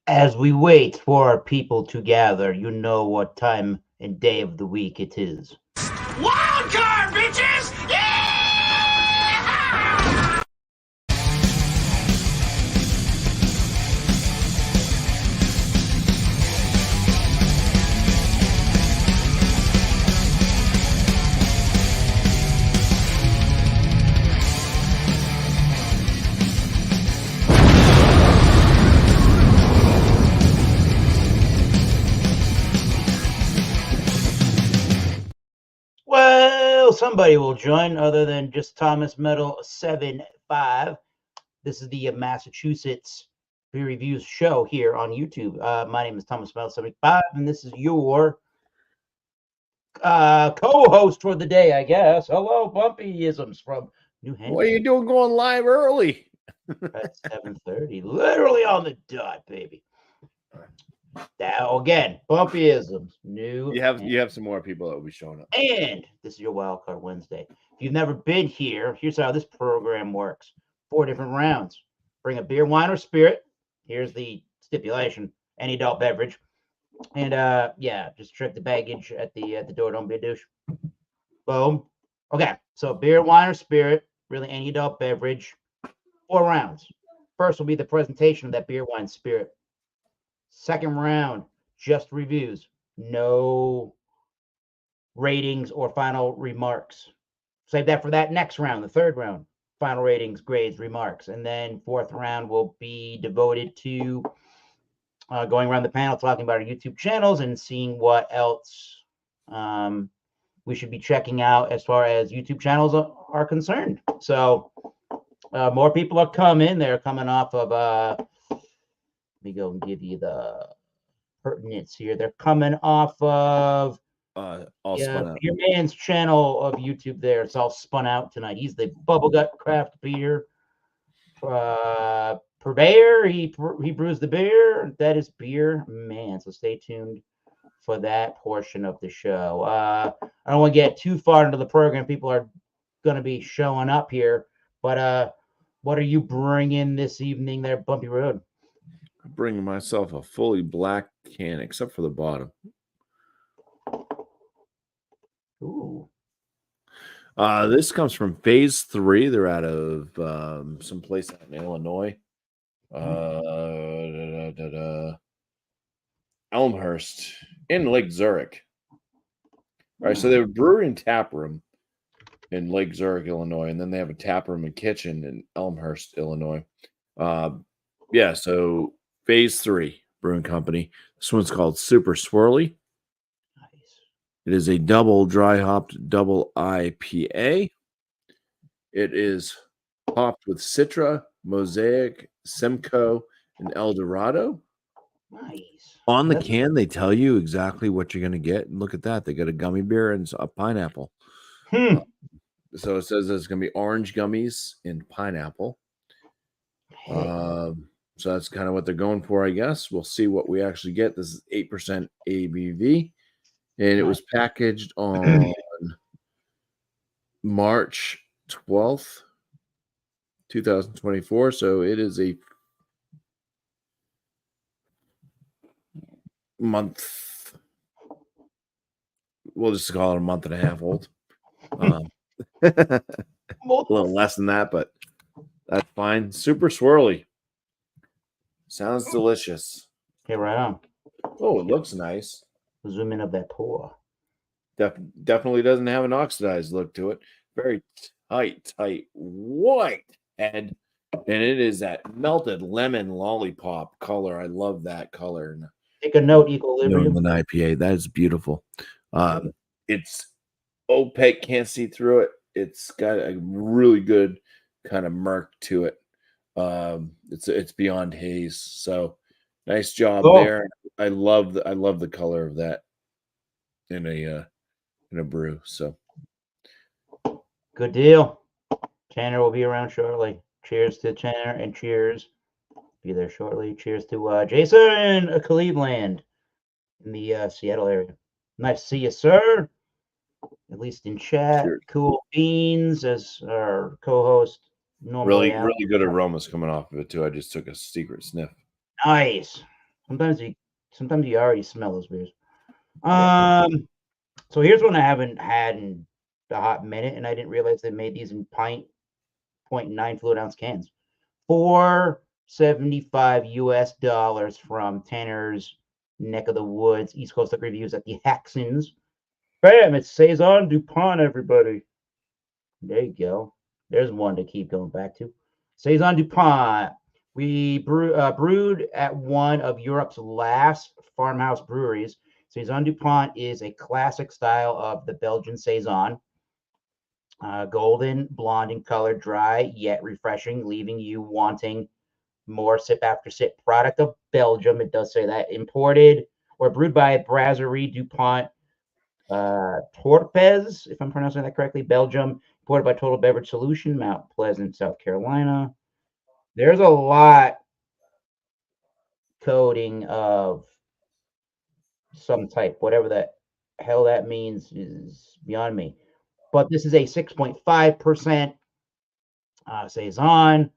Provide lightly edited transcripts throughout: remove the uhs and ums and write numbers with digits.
As we wait for our people to gather, you know what time and day of the week it is. Wild card, bitches! Yeah! Well, somebody will join other than just Thomas Metal 75. This is the Massachusetts Beer Reviews show here on YouTube. My name is Thomas Metal 75, and this is your co-host for the day, I guess. Hello, Bumpyisms from New Hampshire. What are you doing going live early? At 7:30, literally on the dot, baby. Now again, Bumpyisms, New. You have some more people that will be showing up. And this is your Wildcard Wednesday. If you've never been here, here's how this program works. 4 different rounds. Bring a beer, wine, or spirit. Here's the stipulation: any adult beverage. And yeah, just check the baggage at the door. Don't be a douche. Boom. Okay, so beer, wine, or spirit. Really, any adult beverage. 4 rounds. First will be the presentation of that beer, wine, spirit. Second round, just reviews. No ratings or final remarks. Save that for that next round, the third round. Final ratings, grades, remarks. And then fourth round will be devoted to going around the panel, talking about our YouTube channels and seeing what else we should be checking out as far as YouTube channels are concerned. So more people are coming. They're coming off of, let me go and give you the pertinence here. They're coming off of Beer Man's channel of YouTube there. It's all spun out tonight. He's the Bubblegut Craft Beer purveyor. He brews the beer. That is Beer Man. So stay tuned for that portion of the show. I don't want to get too far into the program. People are going to be showing up here. But what are you bringing this evening there, Bumpy Road? I'm bringing myself a fully black can, except for the bottom. Ooh. This comes from Phase 3. They're out of some place out in Illinois. Elmhurst in Lake Zurich. All right, so they have a brewery and tap room in Lake Zurich, Illinois, and then they have a tap room and kitchen in Elmhurst, Illinois. Yeah, so Phase 3 Brewing Company. This one's called Super Swirly. It is a double dry hopped double IPA. It is hopped with Citra, Mosaic, Simcoe, and El Dorado. Nice. On the can, they tell you exactly what you're going to get. And look at that. They got a gummy beer and a pineapple. So it says there's going to be orange gummies and pineapple. So that's kind of what they're going for, I guess. We'll see what we actually get. This is 8% ABV. And it was packaged on March 12th, 2024. So it is a month. We'll just call it a month and a half old. A little less than that, but that's fine. Super swirly. Sounds delicious. Okay, right on. Oh, it looks nice. Zoom in of that pour. Definitely doesn't have an oxidized look to it. Very tight white head. And it is that melted lemon lollipop color. I love that color. Take a note, Equilibrium. An IPA. That is beautiful. It's opaque, can't see through it. It's got a really good kind of murk to it. It's beyond haze. So nice job there. I love the color of that in a brew. So good deal. Tanner will be around shortly. Cheers to Tanner and cheers. Be there shortly. Cheers to Jason Cleveland in the Seattle area. Nice to see you, sir. At least in chat. Cheers. Cool Beans as our co-host. Really good aromas coming off of it too. I just took a secret sniff. Nice. Sometimes you already smell those beers. Yeah. So here's one I haven't had in a hot minute, and I didn't realize they made these in pint 0.9 fluid ounce cans. $4.75 US from Tanner's neck of the woods, East Coast Liquor Reviews at the Haxons. Bam! It's Saison DuPont, everybody. There you go. There's one to keep going back to. Saison DuPont. We brewed at one of Europe's last farmhouse breweries. Saison DuPont is a classic style of the Belgian Saison. Golden, blonde in color, dry yet refreshing, leaving you wanting more sip after sip. Product of Belgium, it does say that. Imported or brewed by Brasserie DuPont Torpez, if I'm pronouncing that correctly, Belgium. Imported by Total Beverage Solution, Mount Pleasant, South Carolina. There's a lot coding of some type, whatever the hell that means is beyond me. But this is a 6.5% Saison,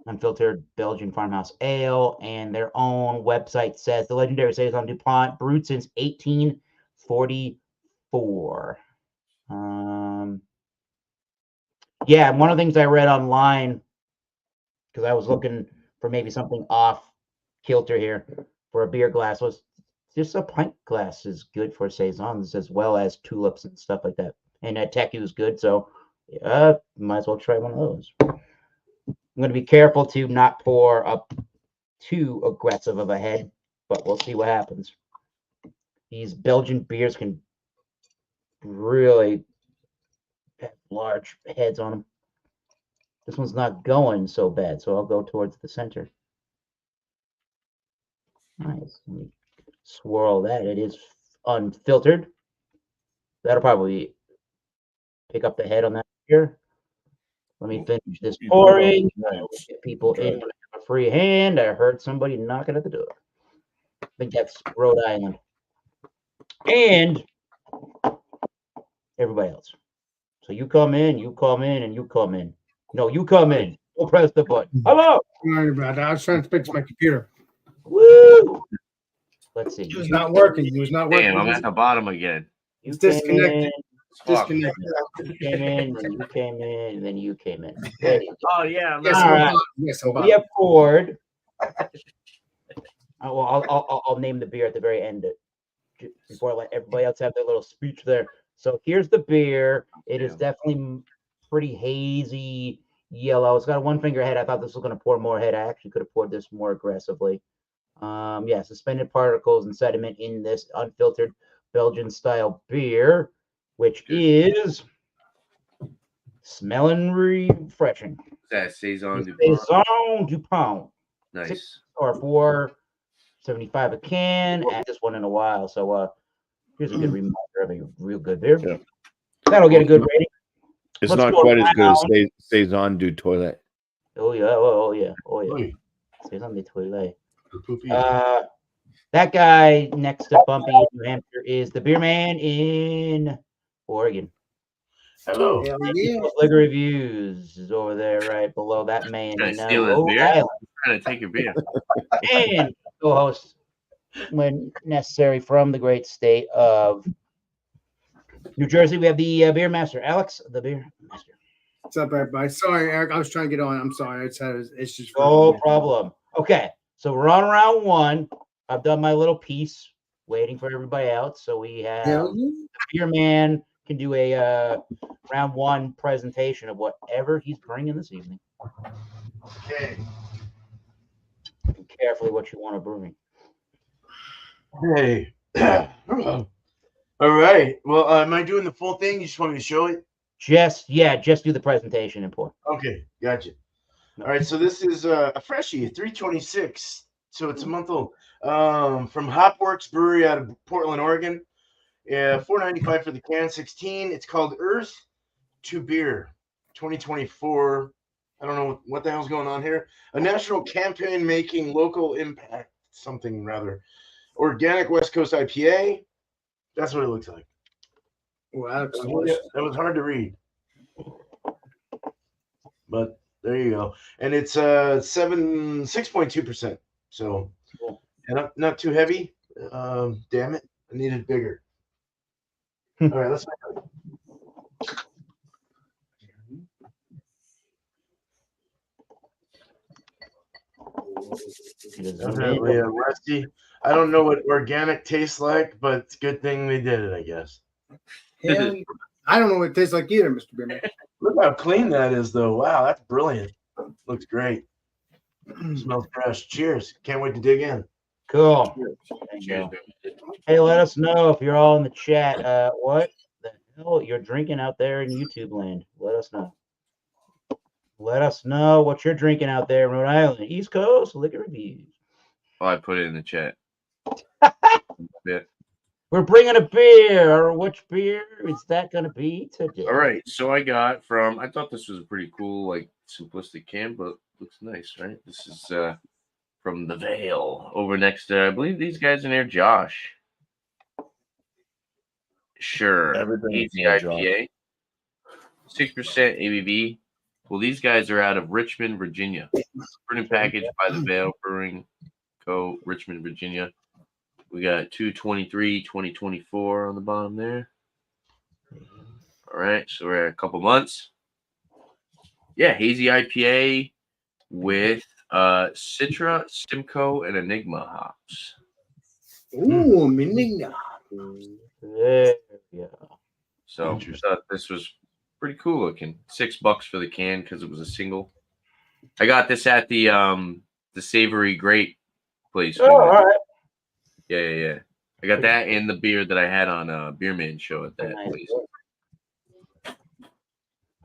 unfiltered Belgian farmhouse ale, and their own website says the legendary Saison DuPont brewed since 1844. Yeah, one of the things I read online, because I was looking for maybe something off kilter here for a beer glass, was just a pint glass is good for Saisons as well as tulips and stuff like that. And Teku is good, so might as well try one of those. I'm going to be careful to not pour up too aggressive of a head, but we'll see what happens. These Belgian beers can really have large heads on them. This one's not going so bad, so I'll go towards the center. Nice. Let me swirl that. It is unfiltered. That'll probably pick up the head on that here. Let me finish this pouring. Get people in a free hand. I heard somebody knocking at the door. I think that's Rhode Island. And everybody else. So you come in, and you come in. No, you come in. Don't press the button. Hello. Sorry about that. I was trying to fix my computer. Woo. Let's see. It was not working. It was not working. Damn, I'm at the bottom again. It's disconnected. Disconnected. You came in, then you came in, and then you came in. There you go. Oh yeah. Yes, All I'm right. bottom. Yes, I'm We bottom. have poured. I'll name the beer at the very end before I let everybody else have their little speech there. So here's the beer. It is definitely pretty hazy yellow. It's got a one finger head. I thought this was going to pour more head. I actually could have poured this more aggressively. Yeah, suspended particles and sediment in this unfiltered Belgian style beer, which is smelling refreshing. That Saison DuPont. Saison DuPont. Nice. Or $4.75 a can. I had this one in a while, so here's a good reminder of a real good beer. Yeah. That'll get a good rating. It's Let's not go quite as good as around. Saison du Toilet. Oh yeah, oh yeah. Saison du Toilet. That guy next to Bumpy in New Hampshire is the beer man in Oregon. Hello. Liquor Reviews is over there right below that man Trying in to steal his Rhode beer? Island. Trying to take your beer. And co-host when necessary from the great state of New Jersey. We have the beer master, Alex, the beer master. What's up, everybody? Sorry, Eric. I was trying to get on. I'm sorry. I just had issues. No problem. Okay, so we're on round one. I've done my little piece, waiting for everybody else. So we have the beer man can do a round one presentation of whatever he's bringing this evening. Okay. And carefully what you want to bring. Hey. All right. Well, am I doing the full thing? You just want me to show it? Just do the presentation and pour. Okay, gotcha. All right, so this is a freshie, a 326. So it's a month old. From Hopworks Brewery out of Portland, Oregon. Yeah, $4.95 for the can, 16. It's called Earth to Beer 2024. I don't know what the hell's going on here. A national campaign making local impact, something rather. Organic West Coast IPA. That's what it looks like. Wow, that was hard to read. But there you go. And it's 6.2%. So and not too heavy. Damn it, I needed bigger. All right, let's. Definitely rusty. I don't know what organic tastes like, but it's a good thing we did it, I guess. Haley, I don't know what it tastes like either, Mr. Bimmer. Look how clean that is, though. Wow, that's brilliant. Looks great. Smells fresh. Cheers. Can't wait to dig in. Cool. Thank you. Hey, let us know if you're all in the chat. What the hell you're drinking out there in YouTube land? Let us know. Let us know what you're drinking out there in Rhode Island. East Coast liquor reviews. Oh, I put it in the chat. Yeah. We're bringing a beer. Or which beer is that going to be today? All right. So I got from. I thought this was a pretty cool, like simplistic can, but looks nice, right? This is from the Vale over next to. I believe these guys are near Josh. Sure. Everything is Easy near Josh. IPA. 6% ABV. Well, these guys are out of Richmond, Virginia. Brewed and packaged by the Vale Brewing Co., Richmond, Virginia. We got 2/23, 2024 on the bottom there. All right, so we're at a couple months. Yeah, hazy IPA with Citra, Simcoe, and Enigma hops. Ooh, Meninga. There we go. So I thought this was pretty cool looking. $6 for the can because it was a single. I got this at the Savory Great place. Oh, all right. Yeah. I got that and the beer that I had on Beer Man show at that Nice. place.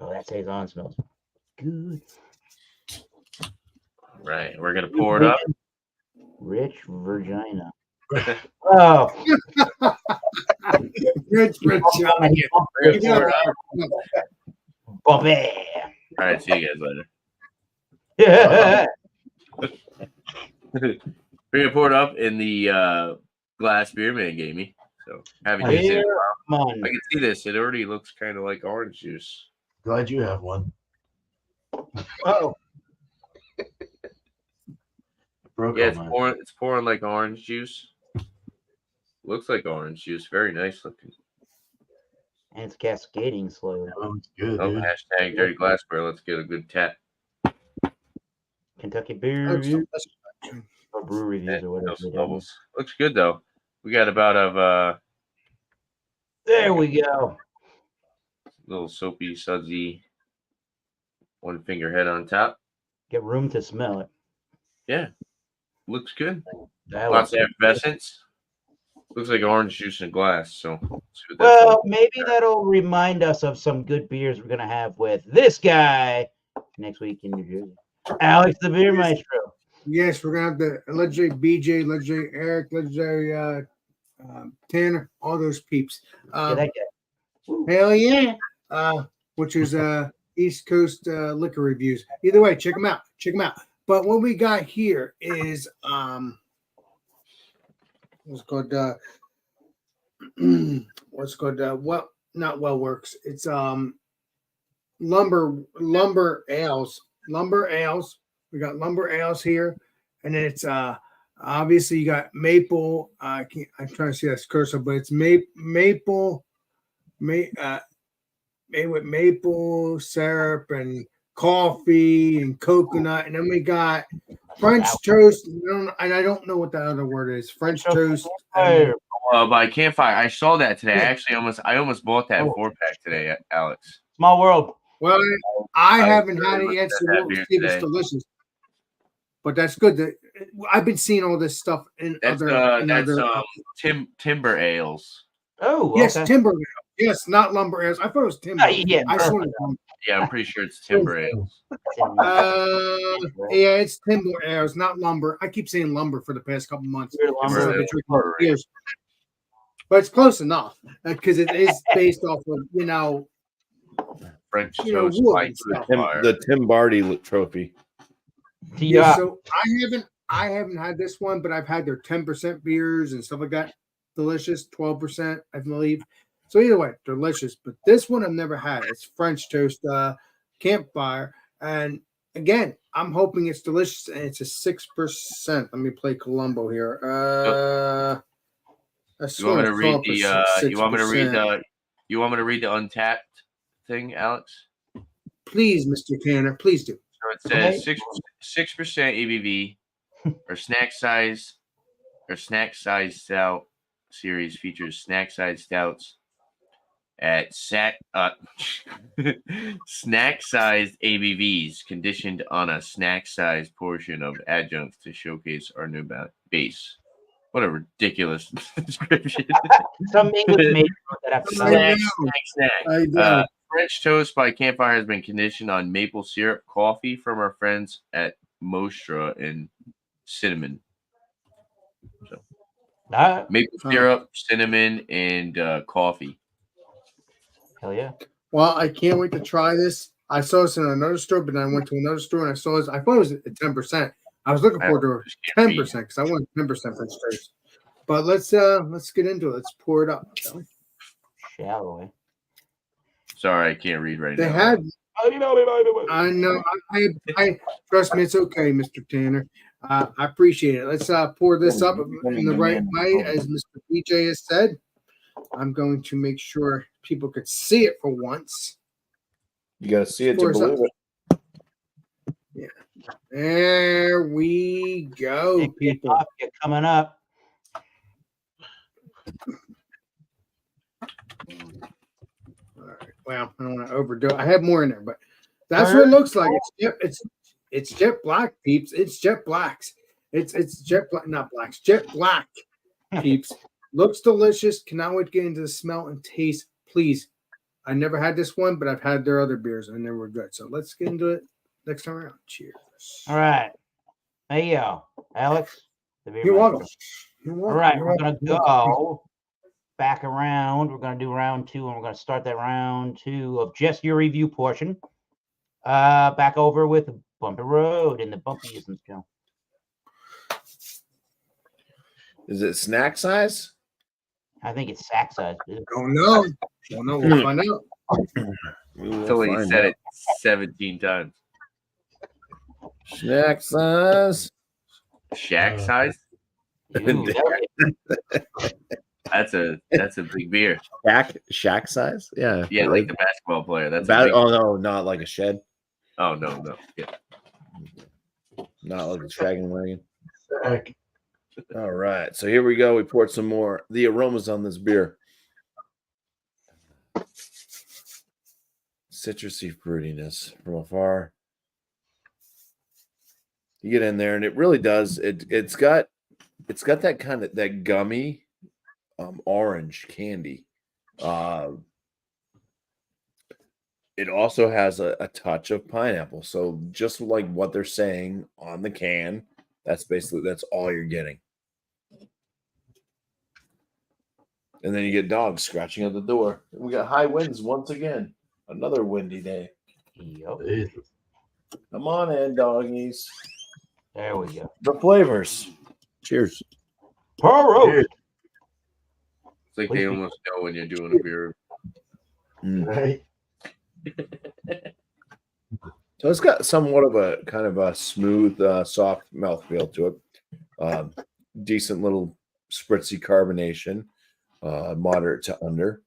Oh, that saison smells good. Right, we're gonna pour it up. Rich Virginia. Oh, Rich. Bobby. All right, see you guys later. Yeah. We're gonna pour it up in the glass Beer Man gave me. So haven't used it. Come on. I can see this. It already looks kind of like orange juice. Glad you have one. Oh, Broke Yeah, all it's mine. pouring like orange juice. Looks like orange juice. Very nice looking. and it's cascading slowly. Oh, it's good, Oh, dude. hashtag dirty glassware. Let's get a good tap. Kentucky beer That's- review that's- or brew reviews or whatever. Those they do. bubbles. Looks good though. We got about a There we go. little soapy, sudsy, one finger head on top. Get room to smell it. Yeah, looks good. That Lots looks of effervescence. Looks like orange juice in a glass. So, let's see what that's well, like. maybe that'll remind us of some good beers we're gonna have with this guy next week in New Jersey. Alex the Beer Maestro. Yes, we're gonna have the legendary BJ, legendary Eric, legendary Tanner, all those peeps. Yeah, that guy. Hell yeah! Which is East Coast liquor reviews. Either way, check them out. Check them out. But what we got here is what's called well, not Well Works. It's lumber ales. Lumber ales. We got lumber ales here, and then it's obviously you got maple. I'm trying to see that cursor, but it's maple made with maple syrup and coffee and coconut, and then we got French toast. And I don't know what that other word is. French toast. But I can't find. I saw that today. Yeah. I almost bought that 4-pack today, Alex. Small world. Well, I I haven't really had it looked yet, at so that we'll beer see if it's today. delicious. But that's good. I've been seeing all this stuff in That's other. Timber ales. Oh, Yes, okay. timber ale. Yes, not lumber ales. I thought it was timber. Yeah, I saw it. Yeah, I'm pretty sure it's timber ales. Yeah, it's timber ales, not lumber. I keep saying lumber for the past couple months. Timber since lumber. I've been drinking beers. But it's close enough because it is based off of French You know, toast, wood white and stuff. fire. The Tim Barty trophy. Yeah. So I haven't had this one, but I've had their 10% beers and stuff like that. Delicious, 12%, I believe. So either way, delicious. But this one I've never had. It's French toast campfire, and again, I'm hoping it's delicious, and it's a 6%. Let me play Columbo here. I You want me swear to it's read up the? at You want me to read 6%. the? You want me to read the untapped thing, Alex? Please, Mr. Tanner, please do. So it says 6% ABV, or snack size stout series features snack size stouts at snack sized ABVs conditioned on a snack sized portion of adjuncts to showcase our new base. What a ridiculous description. Some English major wrote that up. I Snack. I know. French toast by Campfire has been conditioned on maple syrup, coffee from our friends at Mostra, and cinnamon. So, maple syrup, cinnamon, and coffee. Hell yeah. Well, I can't wait to try this. I saw this in another store, but then I went to another store and I saw this. I thought it was at 10%. I was looking forward to 10% because I want 10% French toast. But let's get into it. Let's pour it up, shall we? Shall we? Sorry, I can't read right They now. had. I know. I trust me. It's okay, Mr. Tanner. I appreciate it. Let's pour this up in the right way, as Mr. BJ has said. I'm going to make sure people could see it for once. You got to see it to believe it. Yeah. There we go, people. You're coming up. All right. Well, I don't want to overdo it. I have more in there, but that's what it looks like. It's jet black, peeps. It's jet blacks. It's jet black, not blacks. Jet black, peeps. Looks delicious. Cannot wait to get into the smell and taste. Please. I never had this one, but I've had their other beers and they were good. So let's get into it next time around. Cheers. All right. Hey, yo, Alex. You're welcome. All right. We're going to go back around. We're going to do round 2, and we're going to start that round 2 of just your review portion. Back over with Bumpy Road in the bumpyism show. Is it snack size? I think it's sack size. Don't know. We'll find out. Until he said it 17 times. Snack size. Shack size? Ooh, That's a big beer. Shack size? Yeah. Yeah, like the basketball player. That's oh no, not like a shed. Oh no. Yeah. Not like a dragon wagon. All right. So here we go. We poured some more. The aromas on this beer. Citrusy fruitiness from afar. You get in there and it really does. It's got that kind of that gummy orange candy. It also has a touch of pineapple. So just like what they're saying on the can, that's all you're getting. And then you get dogs scratching at the door. We got high winds once again. Another windy day. Yep. Come on in, doggies. There we go. The flavors. Cheers. Cheers. It's like they almost know when you're doing a beer. Right. So it's got somewhat of a kind of a smooth, soft mouthfeel to it. Decent little spritzy carbonation, moderate to under.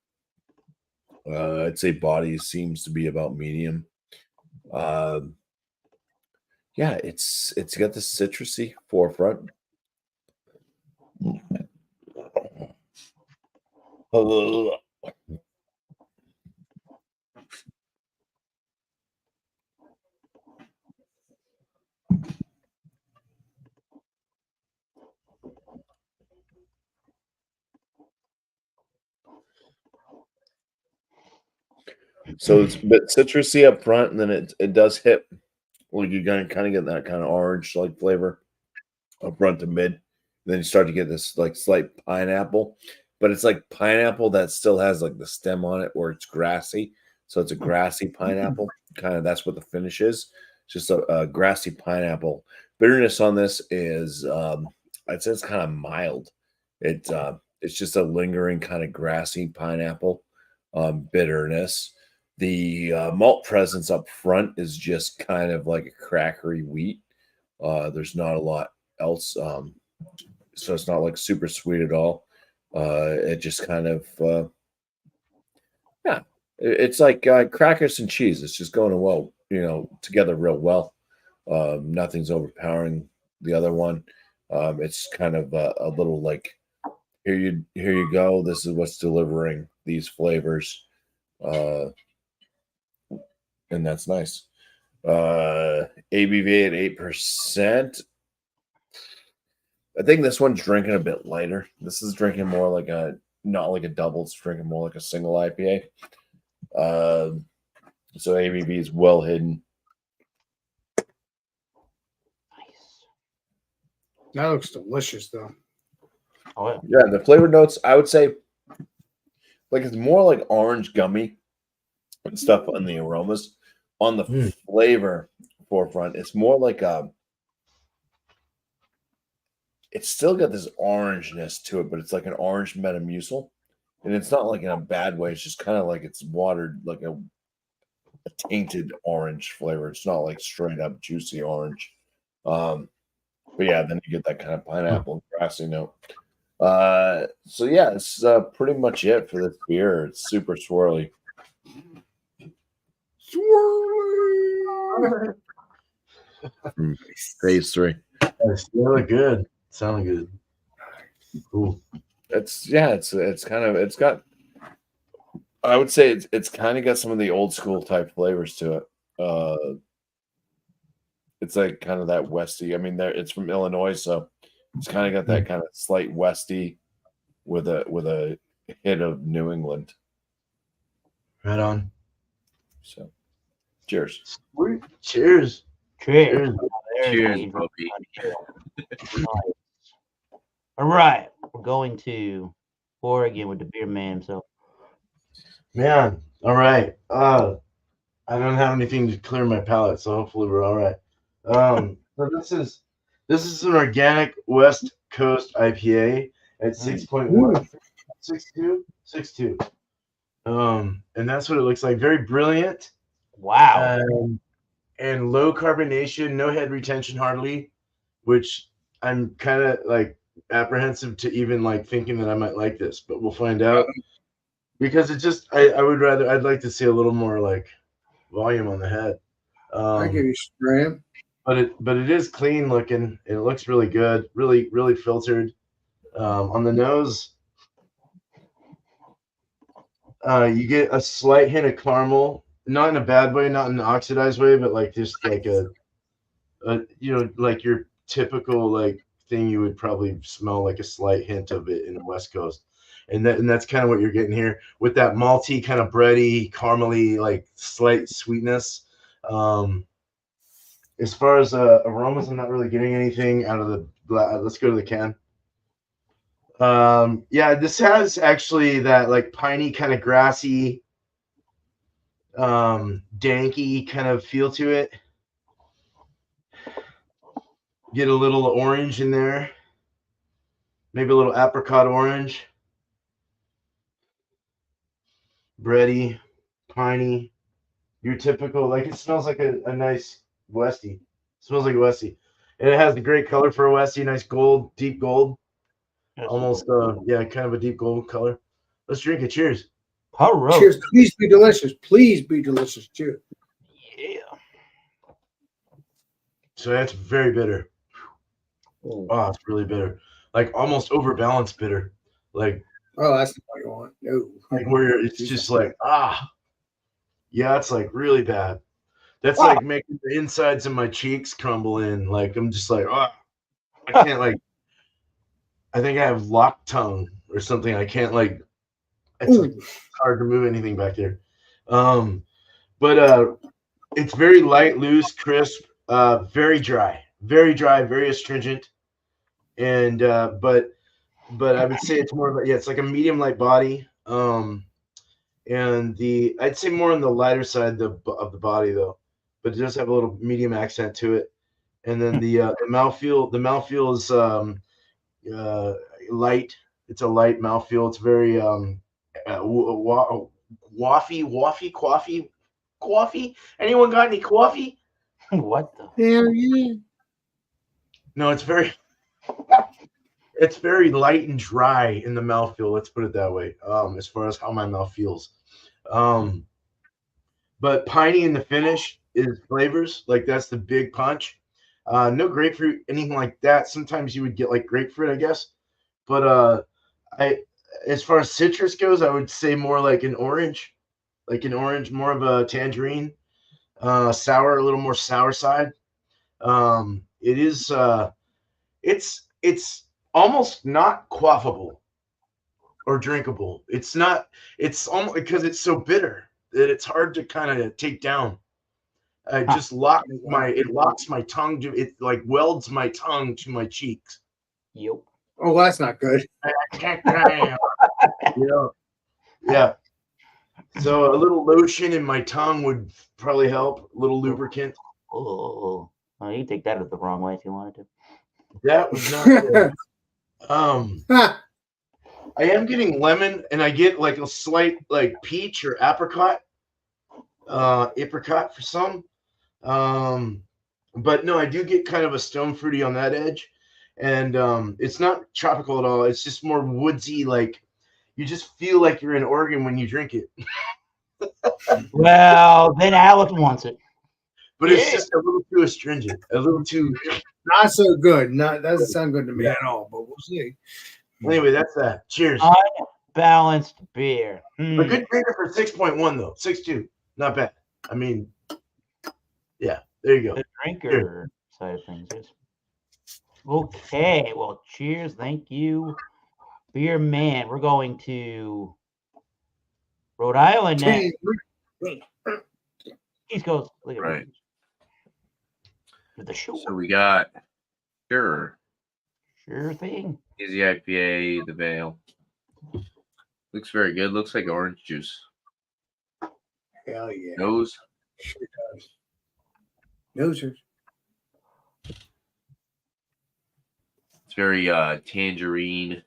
I'd say body seems to be about medium. Yeah, it's got the citrusy forefront. So it's a bit citrusy up front, and then it does hit. Well, you're gonna kind of get that kind of orange like flavor up front to mid. Then you start to get this like slight pineapple, but it's like pineapple that still has like the stem on it, where it's grassy. So it's a grassy pineapple. Kind of that's what the finish is. Just a grassy pineapple. Bitterness on this is I'd say it's kind of mild. It's just a lingering kind of grassy pineapple bitterness. The malt presence up front is just kind of like a crackery wheat. There's not a lot else, so it's not like super sweet at all. It just kind of, yeah, it's like crackers and cheese. It's just going well, together real well. Nothing's overpowering the other one. It's kind of a little like, here you go. This is what's delivering these flavors, and that's nice. ABV at 8%. I think this one's drinking a bit lighter. This is drinking more like not like a double. It's drinking more like a single IPA. So ABV is well hidden. That looks delicious, though. Oh, yeah. Yeah, the flavor notes, I would say, like it's more like orange gummy and stuff on the aromas. On the flavor forefront, it's more like it's still got this orangeness to it, but it's like an orange Metamucil. And it's not like in a bad way. It's just kind of like it's watered, like a tainted orange flavor. It's not like straight up juicy orange. But yeah, then you get that kind of pineapple and grassy note. So yeah, it's pretty much it for this beer. It's super swirly. From phase 3. It's really good. Sound good. Cool. It's kind of, it's got, I would say it's kind of got some of the old school type flavors to it. It's like kind of that Westy. I mean, it's from Illinois, so it's kind of got that kind of slight Westy with a hit of New England. Right on. So, cheers. Sweet. Cheers. Cheers. Cheers, puppy. All right. We're going to Oregon with the beer man himself. Man. All right. I don't have anything to clear my palate, so hopefully we're all right. So this is an organic West Coast IPA at 6.1, 6.2. And that's what it looks like. Very brilliant. Wow. And low carbonation, no head retention hardly, which I'm kind of like apprehensive to even like thinking that I might like this, but we'll find out. Because it just, I'd like to see a little more like volume on the head. I give you spray. But it is clean looking. It looks really good, really, really filtered. On the nose, you get a slight hint of caramel, not in a bad way, not in an oxidized way, but like just like a like your typical like thing you would probably smell, like a slight hint of it in the West Coast. And that's kind of what you're getting here with that malty kind of bready, caramely, like slight sweetness. As far as aromas, I'm not really getting anything out of the. Let's go to the can. Yeah, this has actually that like piney kind of grassy, danky kind of feel to it. Get a little orange in there, maybe a little apricot orange. Bready, piney, your typical, like it smells like a nice Westy. It smells like a Westy. And it has the great color for a Westy, nice gold, deep gold. Almost kind of a deep gold color. Let's drink it. Cheers. Cheers. Please be delicious. Please be delicious. Cheers. Yeah. So that's very bitter. Oh, it's really bitter. Like almost overbalanced bitter. Like, oh, that's not what you want. No. Like where it's just like, yeah, it's like really bad. That's like making the insides of my cheeks crumble in. Like I'm just like, I can't like. I think I have locked tongue or something. I can't like. It's like hard to move anything back there. But it's very light, loose, crisp, very dry, very astringent, and but I would say it's more of a, it's like a medium light body. And I'd say more on the lighter side of the body though, but it does have a little medium accent to it. And then the mouthfeel is light. It's a light mouthfeel. It's very Coffee? Anyone got any coffee? What the? Hell yeah. No, it's very light and dry in the mouthfeel. Let's put it that way. As far as how my mouth feels. But piney in the finish is flavors. Like that's the big punch. No grapefruit, anything like that. Sometimes you would get like grapefruit, I guess. But as far as citrus goes, I would say more like an orange, more of a tangerine, sour, a little more sour side. It is, it's almost not quaffable or drinkable. It's not. It's almost because it's so bitter that it's hard to kind of take down. It just locks my tongue to it, like welds my tongue to my cheeks. Yep. Oh, that's not good. Yeah. So a little lotion in my tongue would probably help. A little lubricant. Oh, you take that the wrong way if you wanted to. That was not good. Ha! I am getting lemon, and I get like a slight like peach or apricot for some. But no, I do get kind of a stone fruity on that edge, and it's not tropical at all. It's just more woodsy. Like you just feel like you're in Oregon when you drink it. Well, then Alex wants it. But it's just a little too astringent, a little too. Not so good. Not doesn't sound good to me at all. But we'll see. Anyway, that's that. Cheers. Unbalanced beer. A good drinker for 6.1 though, 6.2, not bad. I mean, yeah, there you go. The drinker side of things is okay. Well, cheers. Thank you, beer man. We're going to Rhode Island next. East Coast. Look at Right. the shore. So we got Sure thing. Easy IPA, the Veil. Looks very good. Looks like orange juice. Hell yeah. Nose. Sure does. Nosers. It's very tangerine.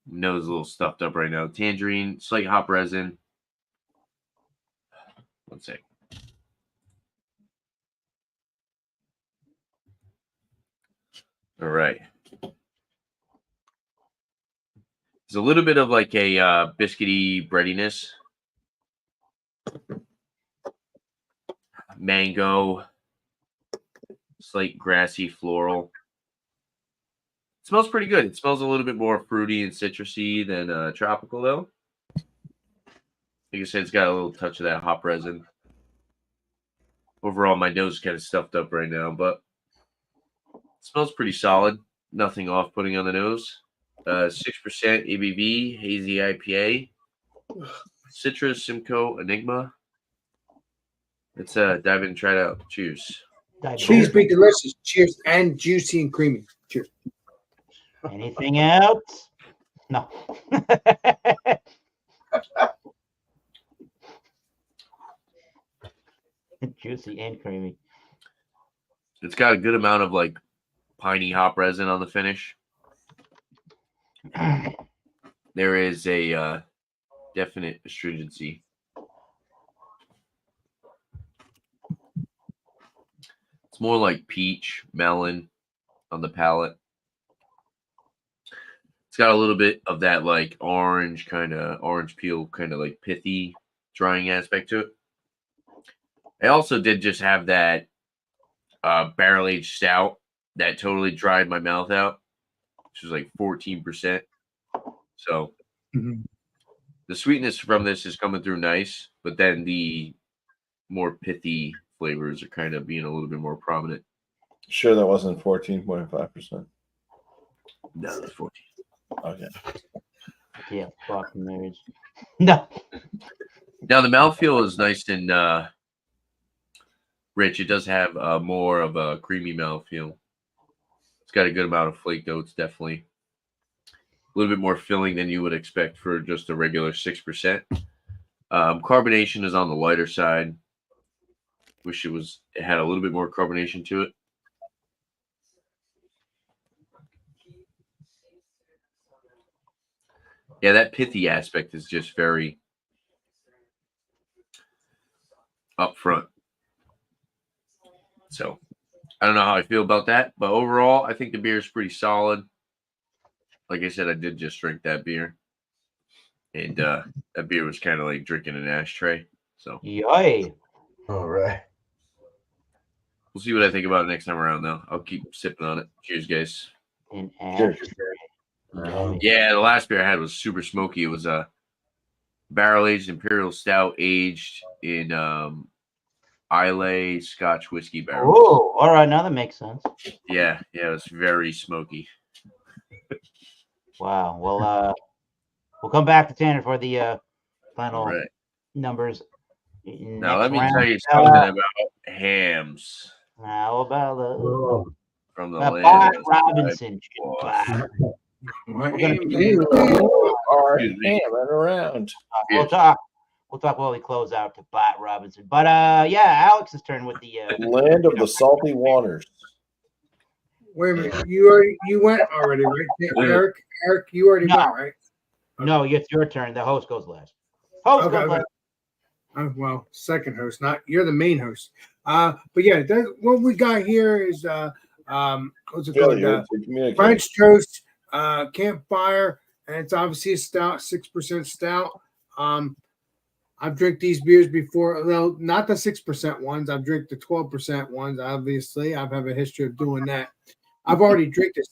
Nose a little stuffed up right now. Tangerine, slight hop resin. One sec. All right. There's a little bit of like a biscuity breadiness. Mango. Slight grassy floral. It smells pretty good. It smells a little bit more fruity and citrusy than tropical, though. Like I said, it's got a little touch of that hop resin. Overall, my nose is kind of stuffed up right now, but it smells pretty solid. Nothing off-putting on the nose. 6% ABV, hazy IPA. Citrus, Simcoe, Enigma. Let's dive in and try it out. Cheers. Cheese be delicious. Cheers. And juicy and creamy. Cheers. Anything else? No. Juicy and creamy. It's got a good amount of like piney hop resin on the finish. There is a definite astringency. It's more like peach, melon on the palate. It's got a little bit of that like orange peel, kind of like pithy drying aspect to it. I also did just have that barrel aged stout that totally dried my mouth out, which was like 14%. So the sweetness from this is coming through nice, but then the more pithy flavors are kind of being a little bit more prominent. Sure, that wasn't 14.5%. No, that's 14. Okay. Yeah, fucking marriage. No. Now the mouthfeel is nice and rich. It does have more of a creamy mouthfeel. It's got a good amount of flake notes, definitely. A little bit more filling than you would expect for just a regular 6%. Carbonation is on the lighter side. Wish it had a little bit more carbonation to it. Yeah, that pithy aspect is just very upfront. So I don't know how I feel about that, but overall, I think the beer is pretty solid. Like I said, I did just drink that beer, and that beer was kind of like drinking an ashtray. So Yay. All right. we'll see what I think about it next time around, though. I'll keep sipping on it. Cheers, guys. An Cheers. ashtray. Yeah, the last beer I had was super smoky. It was a barrel aged imperial stout aged in Islay Scotch whiskey barrel. Oh, all right. Now that makes sense. Yeah, it was very smoky. Wow. Well, we'll come back to Tanner for the final All right. numbers. Now, Next let me round. tell you something about hams How about the Oh, from the Bot land of Robinson? boy. We're gonna Excuse me. Ham right around. we'll Cheers. talk. We'll talk while we close out to Bot Robinson. But yeah, Alex's turn with the Land of the salty waters. Wait a minute. You went already, right? Eric, you already No. went, right? No, it's your turn. The host goes last. Host Okay, goes okay. last. Well, second host, not you're the main host. But yeah, what we got here is what's it called? Failure to communicate. French toast, campfire, and it's obviously a stout, 6% stout. I've drank these beers before, well, not the 6% ones. I've drank the 12% ones. Obviously, I've had a history of doing that. I've already drank the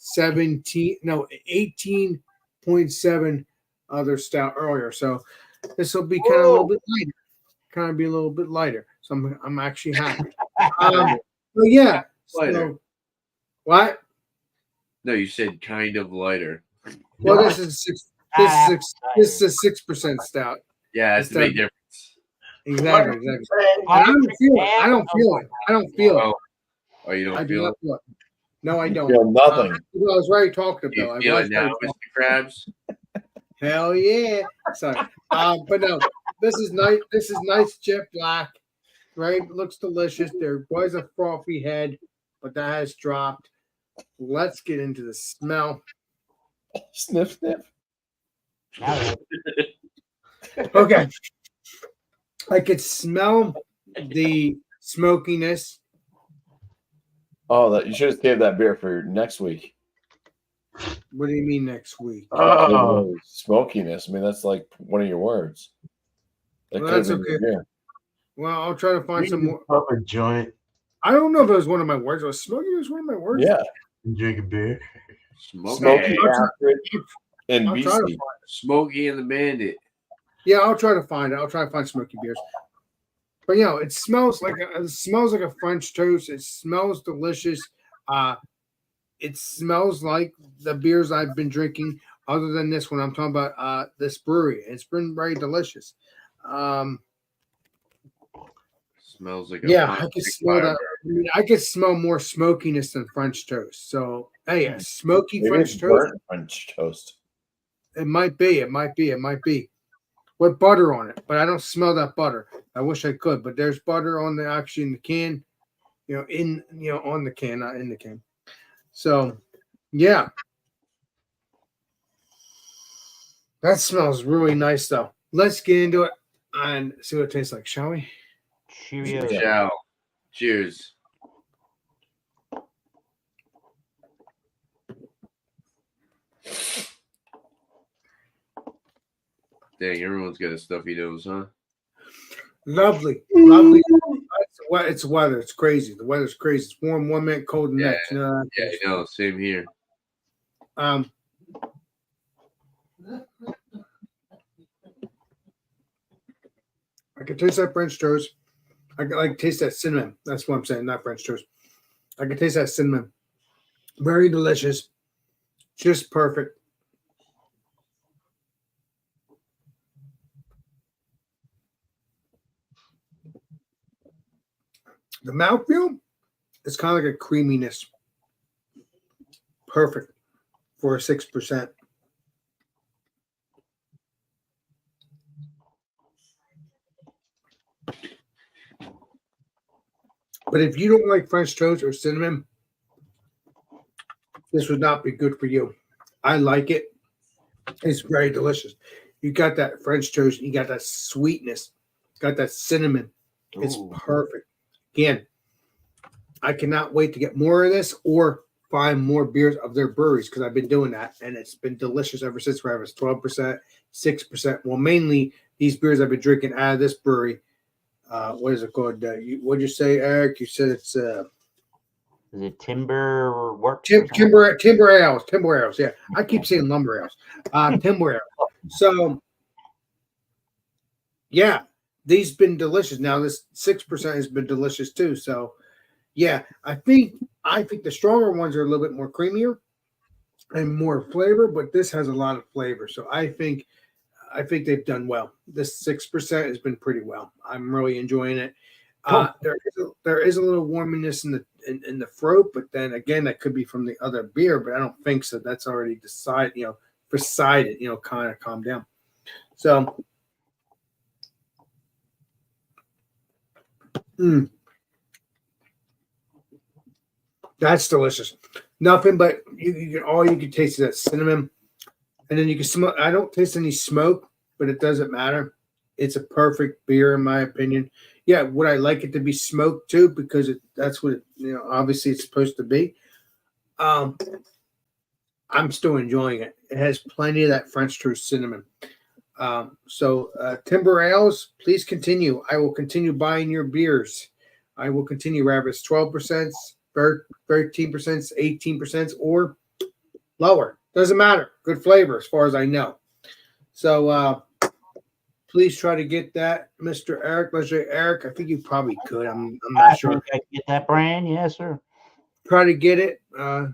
18.7 other stout earlier, so this will be kind of a little bit lighter. Kind of be a little bit lighter, so I'm actually happy. But yeah, Lighter. so, what? No, you said kind of lighter. Well, this is six. This is a 6% stout. Yeah, it's a big difference. Exactly. And I don't feel it. I don't feel it. Oh, you don't I do feel not it? feel it. No, I don't. Feel nothing. I was already talking You about. feel it now, Mr. Krabs? Hell yeah! Sorry, but no, this is nice. This is nice jet black, right? It looks delicious. There was a frothy head, but that has dropped. Let's get into the smell. Sniff, sniff. Okay, I could smell the smokiness. Oh, that you should have saved that beer for next week. What do you mean next week? oh. Smokiness. I mean, that's like one of your words. That Well, could have that's been your okay. beer. Well, I'll try to find some more. Pop a joint I don't know if it was one of my words. Was smoky was one of my words? Yeah. and drink a beer. Smoky acrid and I'll try to BC. find it. Smokey and the Bandit. Yeah, I'll try to find it. I'll try to find smoky beers. But it smells like a French toast. It smells delicious. It smells like the beers I've been drinking. Other than this one, I'm talking about this brewery. It's been very delicious. Smells like a Yeah, fun I can big smell fire. that. I mean, I can smell more smokiness than French toast. So, hey, a smoky Maybe French it's toast. burnt French toast. It might be. It might be. With butter on it, but I don't smell that butter. I wish I could, but there's butter on the actually in the can. On the can, not in the can. So, yeah, that smells really nice though. Let's get into it and see what it tastes like, shall we? Cheerio. Ciao. Cheers. Dang, everyone's got a stuffy nose, huh? Lovely. It's weather. It's crazy. The weather's crazy. It's warm one minute, cold the next. Yeah, I know. Same here. I can taste that French toast. I can taste that cinnamon. That's what I'm saying, not French toast. I can taste that cinnamon. Very delicious. Just perfect. The mouthfeel is kind of like a creaminess. Perfect for a 6%. But if you don't like French toast or cinnamon, this would not be good for you. I like it. It's very delicious. You got that French toast. You got that sweetness. Got that cinnamon. It's Ooh. perfect. Again, I cannot wait to get more of this or find more beers of their breweries because I've been doing that and it's been delicious ever since. Wherever it's 12%, 6%. Well, mainly these beers I've been drinking out of this brewery. What is it called? What'd you say, Eric? You said it's Is it Timber Works? Timber Ales. Yeah, I keep saying Lumber Ales. Timber Ales. So, yeah, these been delicious. Now this 6% has been delicious too. So, yeah, I think the stronger ones are a little bit more creamier and more flavor, but this has a lot of flavor. So I think they've done well. This 6% has been pretty well. I'm really enjoying it. Cool. There is a little warminess in the throat, but then again, that could be from the other beer, but I don't think so. That's already decided, kind of calm down. So, that's delicious. Nothing but all you can taste is that cinnamon, and then you can smell. I don't taste any smoke, but it doesn't matter. It's a perfect beer in my opinion. Yeah, would I like it to be smoked too? Because that's what obviously it's supposed to be. I'm still enjoying it. It has plenty of that French toast cinnamon. Timber Ales, please continue. I will continue buying your beers. I will continue, whether it's 12%, 13%, 18%, or lower. Doesn't matter. Good flavor as far as I know. So please try to get that, Mr. Eric. Let's say Eric, I think you probably could. I'm not sure. I get that brand, yes, sir. Try to get it.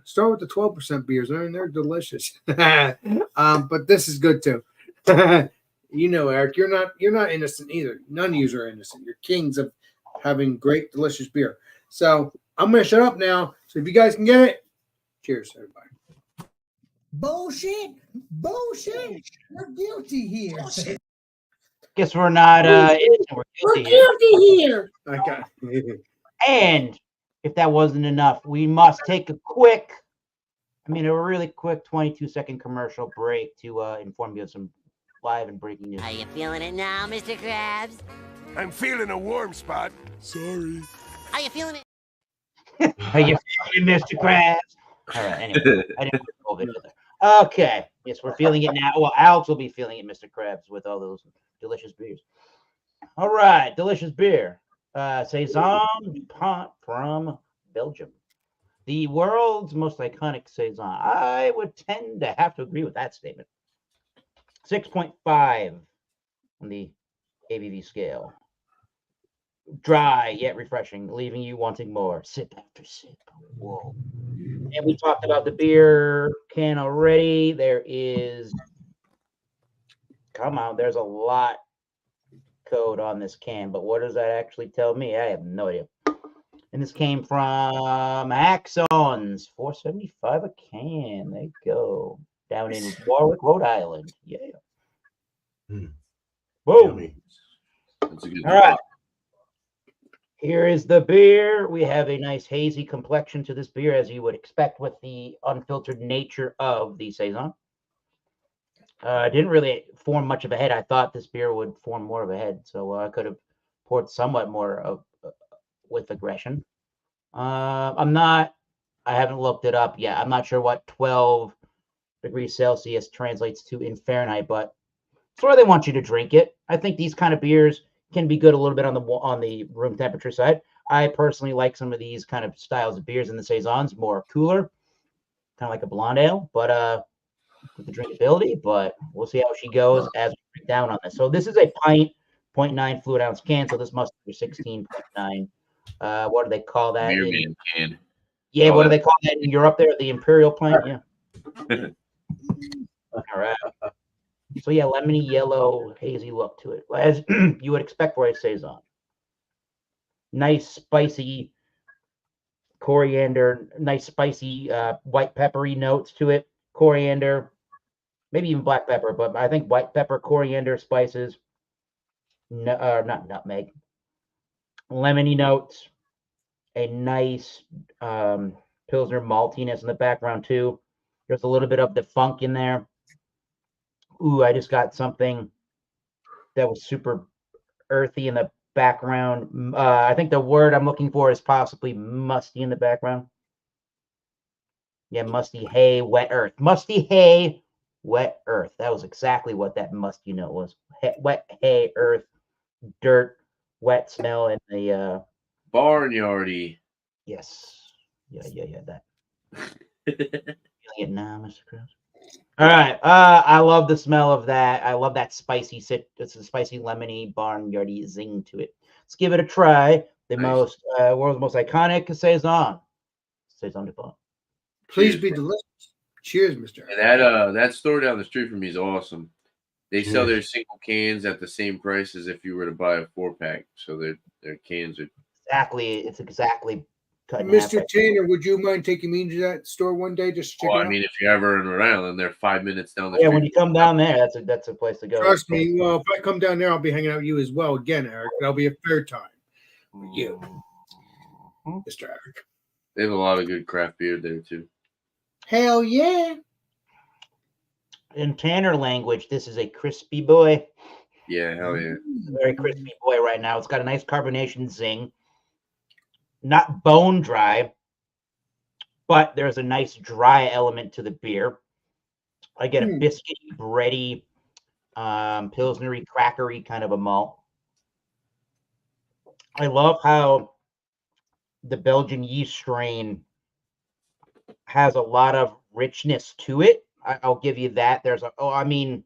Start with the 12% beers. They're delicious. But this is good too. Eric, you're not innocent either. None of you are innocent. You're kings of having great, delicious beer. So I'm gonna shut up now. So if you guys can get it, cheers, everybody. Bullshit. We're guilty here. Guess we're not innocent. We're guilty here. Okay. And if that wasn't enough, we must take a really quick 22-second commercial break to inform you of some live and breaking news. Are you feeling it now, Mr. Krabs? I'm feeling a warm spot. Sorry. Are you feeling it? Are you feeling it, Mr. Krabs? All right, anyway, I didn't put the COVID in there. Okay, yes, we're feeling it now. Well, Alex will be feeling it, Mr. Krabs, with all those delicious beers. All right, delicious beer. Saison DuPont from Belgium. The world's most iconic Saison. I would tend to have to agree with that statement. 6.5 on the ABV scale. Dry yet refreshing, leaving you wanting more. Sip after sip. Whoa. And we talked about the beer can already. There's a lot code on this can, but what does that actually tell me? I have no idea. And this came from Axons, $4.75 a can. There you go. Down in Warwick, Rhode Island. Yeah. Boom. That's a good All right. Here is the beer. We have a nice hazy complexion to this beer, as you would expect with the unfiltered nature of the Saison. Didn't really form much of a head. I thought this beer would form more of a head, so I could have poured somewhat more of with aggression. I haven't looked it up yet. I'm not sure what 12 degrees Celsius translates to in Fahrenheit, but it's where they want you to drink it. I think these kind of beers can be good a little bit on the room temperature side. I personally like some of these kind of styles of beers in the Saisons, more cooler, kind of like a blonde ale, but with the drinkability. But we'll see how she goes as we break down on this. So this is a pint, 0.9 fluid ounce can, so this must be 16.9. What do they call that? Beer man can. Yeah, what do they call that in Europe there? The Imperial pint? Yeah. All right. So yeah, lemony yellow, hazy look to it, as you would expect for a Saison. Nice spicy coriander, nice spicy white peppery notes to it. Coriander, maybe even black pepper, but I think white pepper, coriander, spices, not nutmeg. Lemony notes, a nice Pilsner maltiness in the background too. There's a little bit of the funk in there. Ooh, I just got something that was super earthy in the background. I think the word I'm looking for is possibly musty in the background. Yeah, musty hay, wet earth. Musty hay, wet earth. That was exactly what that musty note was. Wet hay, earth, dirt, wet smell, and the Barnyardy. yes. Yeah, that. Feeling it now, Mr. Krabs? All right. I love the smell of that. I love that spicy it's a spicy lemony barnyardy zing to it. Let's give it a try. The Nice. world's most iconic saison. Saison de Pont. Please Cheers, be bro. delicious. Cheers, Mr. And that store down the street from me is awesome. They sell their Cheers. single cans at the same price as if you were to buy a 4-pack. So their cans are. Exactly. It's exactly cut in half. Mr. Tanner, would you mind taking me to that store one day just to check Well, it I out? mean, if you're ever in Rhode Island, they're 5 minutes down the Yeah, street. when you come down there, that's a place to go. Trust me. Well, if I come down there, I'll be hanging out with you as well again, Eric. That'll be a fair time for you, Mr. Eric. They have a lot of good craft beer there too. Hell yeah. In Tanner language, this is a crispy boy. Yeah, hell yeah. Very crispy boy right now. It's got a nice carbonation zing. Not bone dry, but there's a nice dry element to the beer. I get a biscuity, bready, pilsnery, crackery kind of a malt. I love how the Belgian yeast strain has a lot of richness to it. I'll give you that. Let me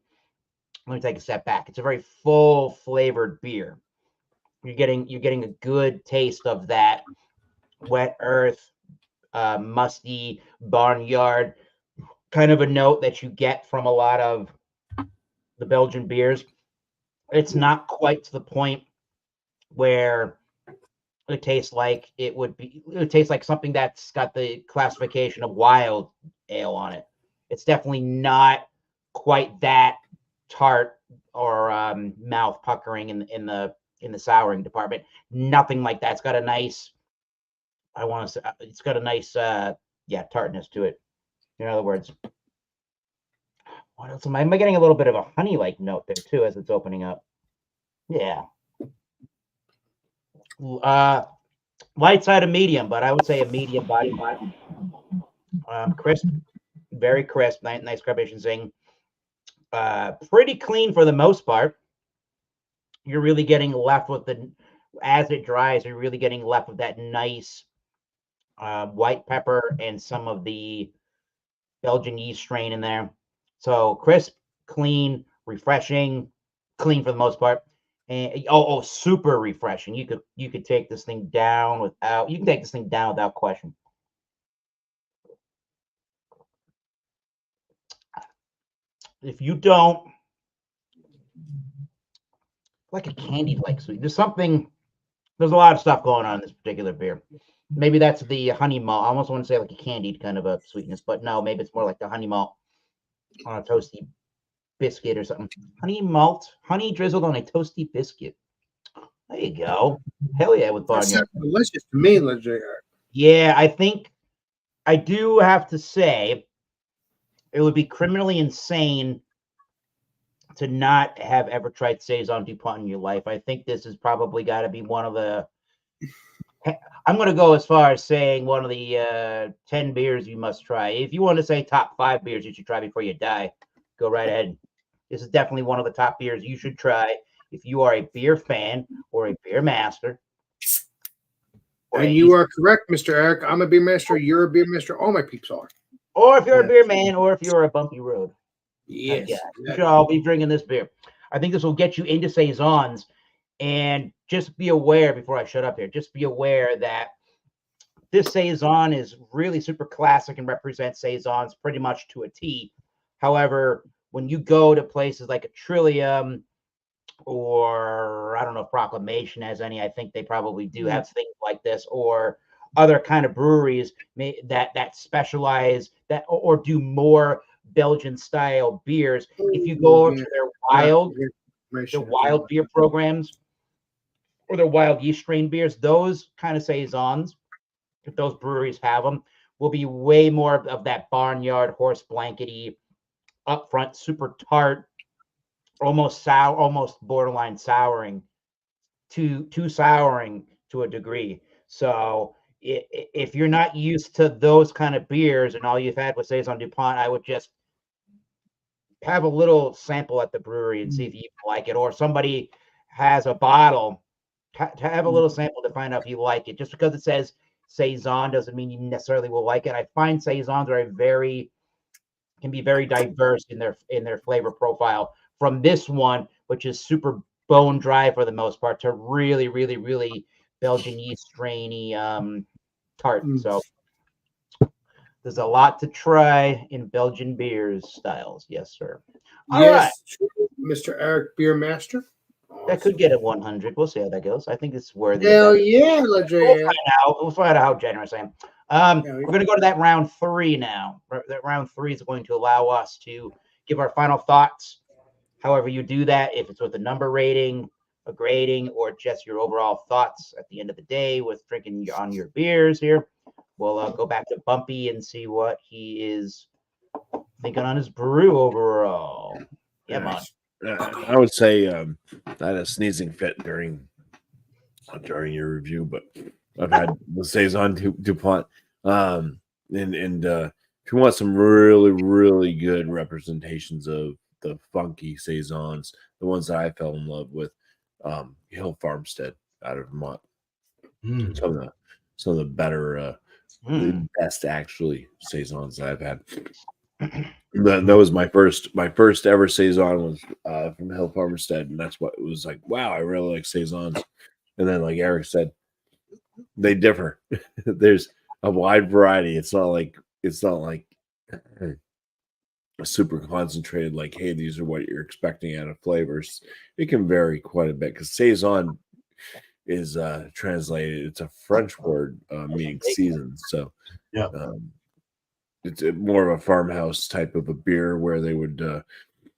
take a step back. It's a very full flavored beer. You're getting a good taste of that wet earth, musty barnyard kind of a note that you get from a lot of the Belgian beers. It's not quite to the point where it tastes like it would be. It tastes like something that's got the classification of wild ale on it. It's definitely not quite that tart or mouth puckering in the souring department. Nothing like that. It's got a nice. I want to say it's got a nice tartness to it. In other words, what else am I getting a little bit of a honey-like note there too as it's opening up. Yeah. Light side of medium, but I would say a medium body. Crisp, very crisp, nice carbonation zing. Pretty clean for the most part. You're really getting left with as it dries, you're really getting left with that nice white pepper and some of the Belgian yeast strain in there. So crisp, clean, refreshing, clean for the most part. And super refreshing. You could take this thing down without question. If you don't like a candied like sweet, there's a lot of stuff going on in this particular beer. Maybe that's the honey malt. I almost want to say like a candied kind of a sweetness, but no, maybe it's more like the honey malt on a toasty biscuit or something. Honey drizzled on a toasty biscuit. There you go. Hell yeah, with barnyard. That sounds delicious to me, legendary. Yeah, I think I do have to say it would be criminally insane to not have ever tried Saison DuPont in your life. I think this has probably got to be one of the. I'm going to go as far as saying one of the 10 beers you must try. If you want to say top 5 beers you should try before you die, go right ahead. This is definitely one of the top beers you should try if you are a beer fan or a beer master. And you are correct, Mr. Eric. I'm a beer master. You're a beer master. All my peeps are. Or if you're a beer man, or if you're a bumpy road. Yes. Yeah, you should all be drinking this beer. I think this will get you into Saisons. And just be aware, before I shut up here, just be aware that this Saison is really super classic and represents Saisons pretty much to a T. However, when you go to places like a Trillium or I don't know if Proclamation has any, I think they probably do have things like this, or other kind of breweries that specialize that or do more Belgian style beers. If you go to their wild beer programs or their wild yeast strain beers, those kind of Saisons, if those breweries have them, will be way more of that barnyard horse blankety, upfront, super tart, almost sour, almost borderline souring, to souring to a degree. So if you're not used to those kind of beers and all you've had was Saison DuPont, I would just have a little sample at the brewery and see if you like it, or somebody has a bottle to have a little sample to find out if you like it. Just because it says Saison doesn't mean you necessarily will like it. I find Saisons are can be very diverse in their flavor profile. From this one, which is super bone dry for the most part, to really, really, really Belgian yeast strainy tart. So there's a lot to try in Belgian beers styles. Yes, sir. All right. Mr. Eric Beer Master. That could get a 100. We'll see how that goes. I think it's worthy. Hell yeah, Ledger. We'll find out how generous I am. We're going to go to that round 3 now. That round 3 is going to allow us to give our final thoughts. However you do that, if it's with a number rating, a grading, or just your overall thoughts at the end of the day with drinking on your beers here. We'll go back to Bumpy and see what he is thinking on his brew overall. Yeah, man. I would say I had a sneezing fit during your review, but I've had the Saison DuPont. And if you want some really, really good representations of the funky Saisons, the ones that I fell in love with, Hill Farmstead out of Vermont. Some of the better, the best actually Saisons that I've had. That was my first ever Saison was from Hill Farmstead, and that's what it was like. Wow, I really like Saisons. And then, like Eric said, they differ. There's a wide variety. It's not like a super concentrated, like, hey, these are what you're expecting out of flavors. It can vary quite a bit because Saison is translated. It's a French word meaning season. So yeah. It's more of a farmhouse type of a beer where they would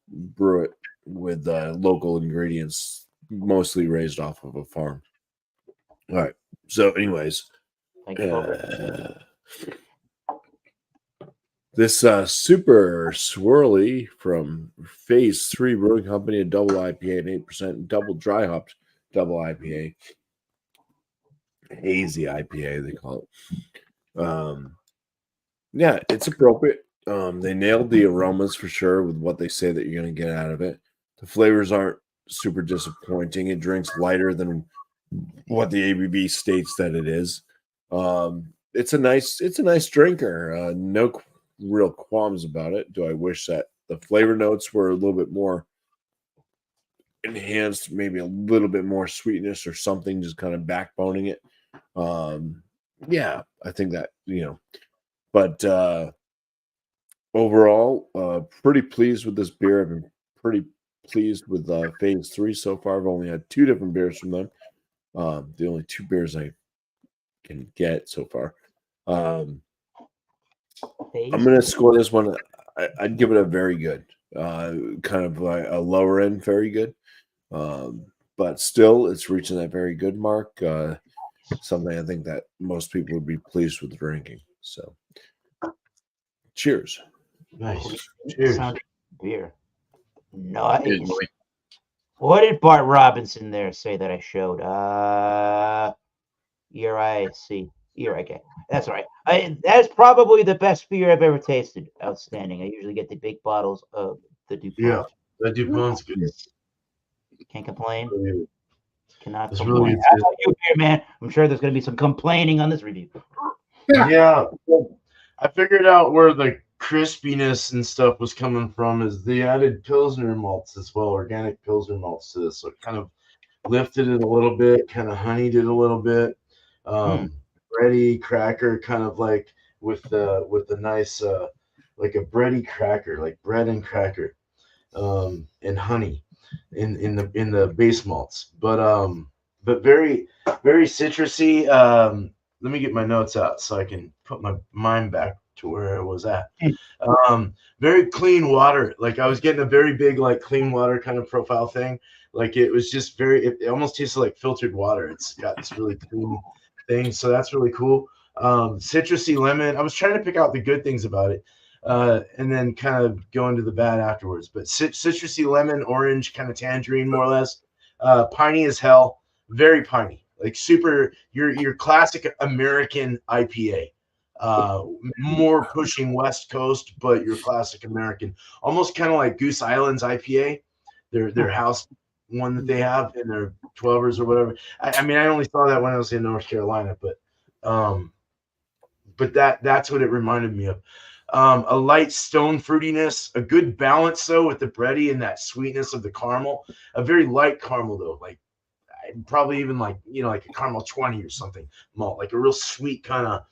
brew it with local ingredients, mostly raised off of a farm. All right. So, anyways, this super swirly from Phase 3 Brewing Company, a double IPA and 8%, double dry hopped double IPA, hazy IPA they call it. Yeah, it's appropriate. They nailed the aromas for sure with what they say that you're going to get out of it. The flavors aren't super disappointing. It drinks lighter than what the ABV states that it is. It's a nice drinker. No real qualms about it. Do I wish that the flavor notes were a little bit more enhanced, maybe a little bit more sweetness or something, just kind of backboning it. Yeah, I think that, but overall, pretty pleased with this beer. I've been pretty pleased with Phase 3 so far. I've only had 2 different beers from them. The only 2 beers I can get so far. I'm going to score this one. I'd give it a very good, kind of like a lower end, very good. But still, it's reaching that very good mark. Something I think that most people would be pleased with drinking. So, cheers. Nice. Cheers. Beer. Nice. What did Bart Robinson there say that I showed? ERIC. ERIK. That's right. That's probably the best beer I've ever tasted. Outstanding. I usually get the big bottles of the DuPont. Yeah, the DuPont's good. Can't complain. Really Cannot it's complain. really How about you here, man? I'm sure there's going to be some complaining on this review. Yeah. I figured out where the crispiness and stuff was coming from is they added Pilsner malts as well, organic Pilsner malts to this. So it kind of lifted it a little bit, kind of honeyed it a little bit. Bready cracker, kind of like with the nice like a bready cracker, like bread and cracker, and honey in the base malts. But very, very citrusy. Let me get my notes out so I can put my mind back to where I was at. Very clean water. Like I was getting a very big, like clean water kind of profile thing. Like it was just it almost tasted like filtered water. It's got this really clean thing. So that's really cool. Citrusy lemon. I was trying to pick out the good things about it. and then kind of go into the bad afterwards. But citrusy lemon, orange, kind of tangerine, more or less. Piney as hell, very piney, like super your classic American IPA. More pushing West Coast, but your classic American, almost kind of like Goose Island's IPA, their house one that they have in their 12ers or whatever. I mean, I only saw that when I was in North Carolina, but that's what it reminded me of. A light stone fruitiness, a good balance though with the bready and that sweetness of the caramel. A very light caramel though, like probably even like like a caramel 20 or something malt, like a real sweet kind of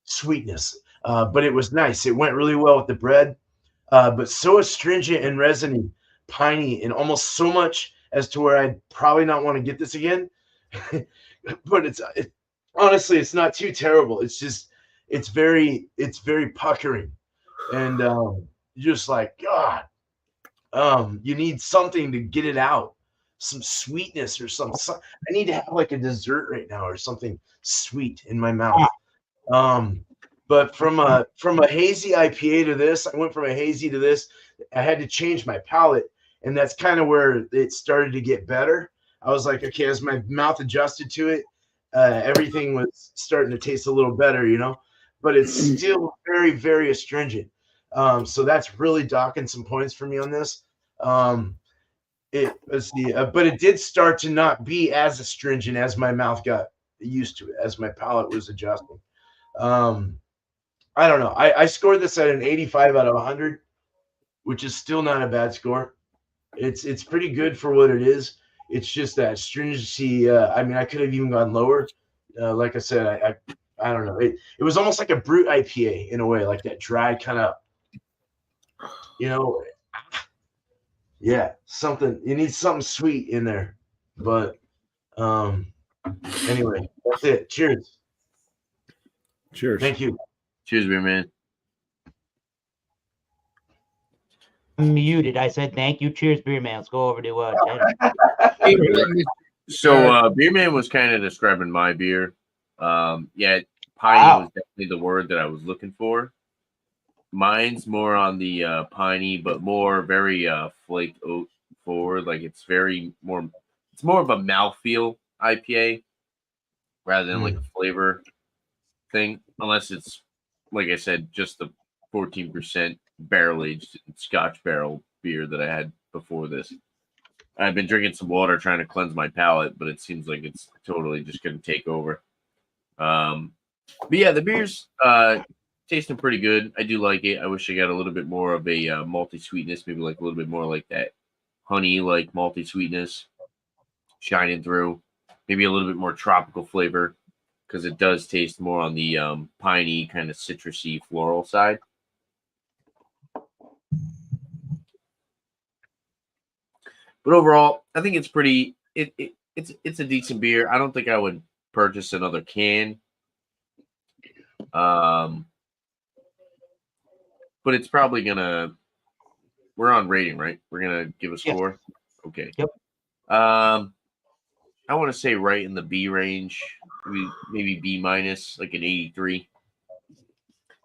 sweetness. But it was nice. It went really well with the bread. But so astringent and resiny, piney, and almost so much as to where I'd probably not want to get this again. But honestly, it's not too terrible. It's just it's very puckering, and just like God, you need something to get it out, some sweetness or some. I need to have like a dessert right now or something sweet in my mouth. But from a hazy IPA to this, I went from a hazy to this. I had to change my palate, and that's kind of where it started to get better. I was like, okay, as my mouth adjusted to it, everything was starting to taste a little better, but it's still very, very astringent. So that's really docking some points for me on this. But it did start to not be as astringent as my mouth got used to it, as my palate was adjusting. I don't know. I scored this at an 85 out of 100, which is still not a bad score. It's pretty good for what it is. It's just that stringency. I mean, I could have even gone lower. Like I said, I don't know. It was almost like a brute IPA in a way, like that dry kind of, yeah, something. You need something sweet in there. But anyway, that's it. Cheers. Cheers. Thank you. Cheers, beer man. Muted. I said thank you. Cheers, beer man. Let's go over to So beer man was kind of describing my beer. Yeah, piney was definitely the word that I was looking for. Mine's more on the piney, but more very flaked oat forward. Like it's more of a mouthfeel IPA rather than like a flavor thing, unless it's like I said, just the 14% barrel aged Scotch barrel beer that I had before this. I've been drinking some water trying to cleanse my palate, but it seems like it's totally just going to take over. But yeah, the beer's tasting pretty good. I do like it. I wish I got a little bit more of a malty sweetness, maybe like a little bit more like that honey, like malty sweetness shining through. Maybe a little bit more tropical flavor, because it does taste more on the piney, kind of citrusy, floral side. But overall, I think it's pretty. It's a decent beer. I don't think I would purchase another can. But it's probably gonna. We're on rating, right? We're gonna give a score. Yes. Okay. Yep. I want to say right in the B range, maybe B minus, like an 83.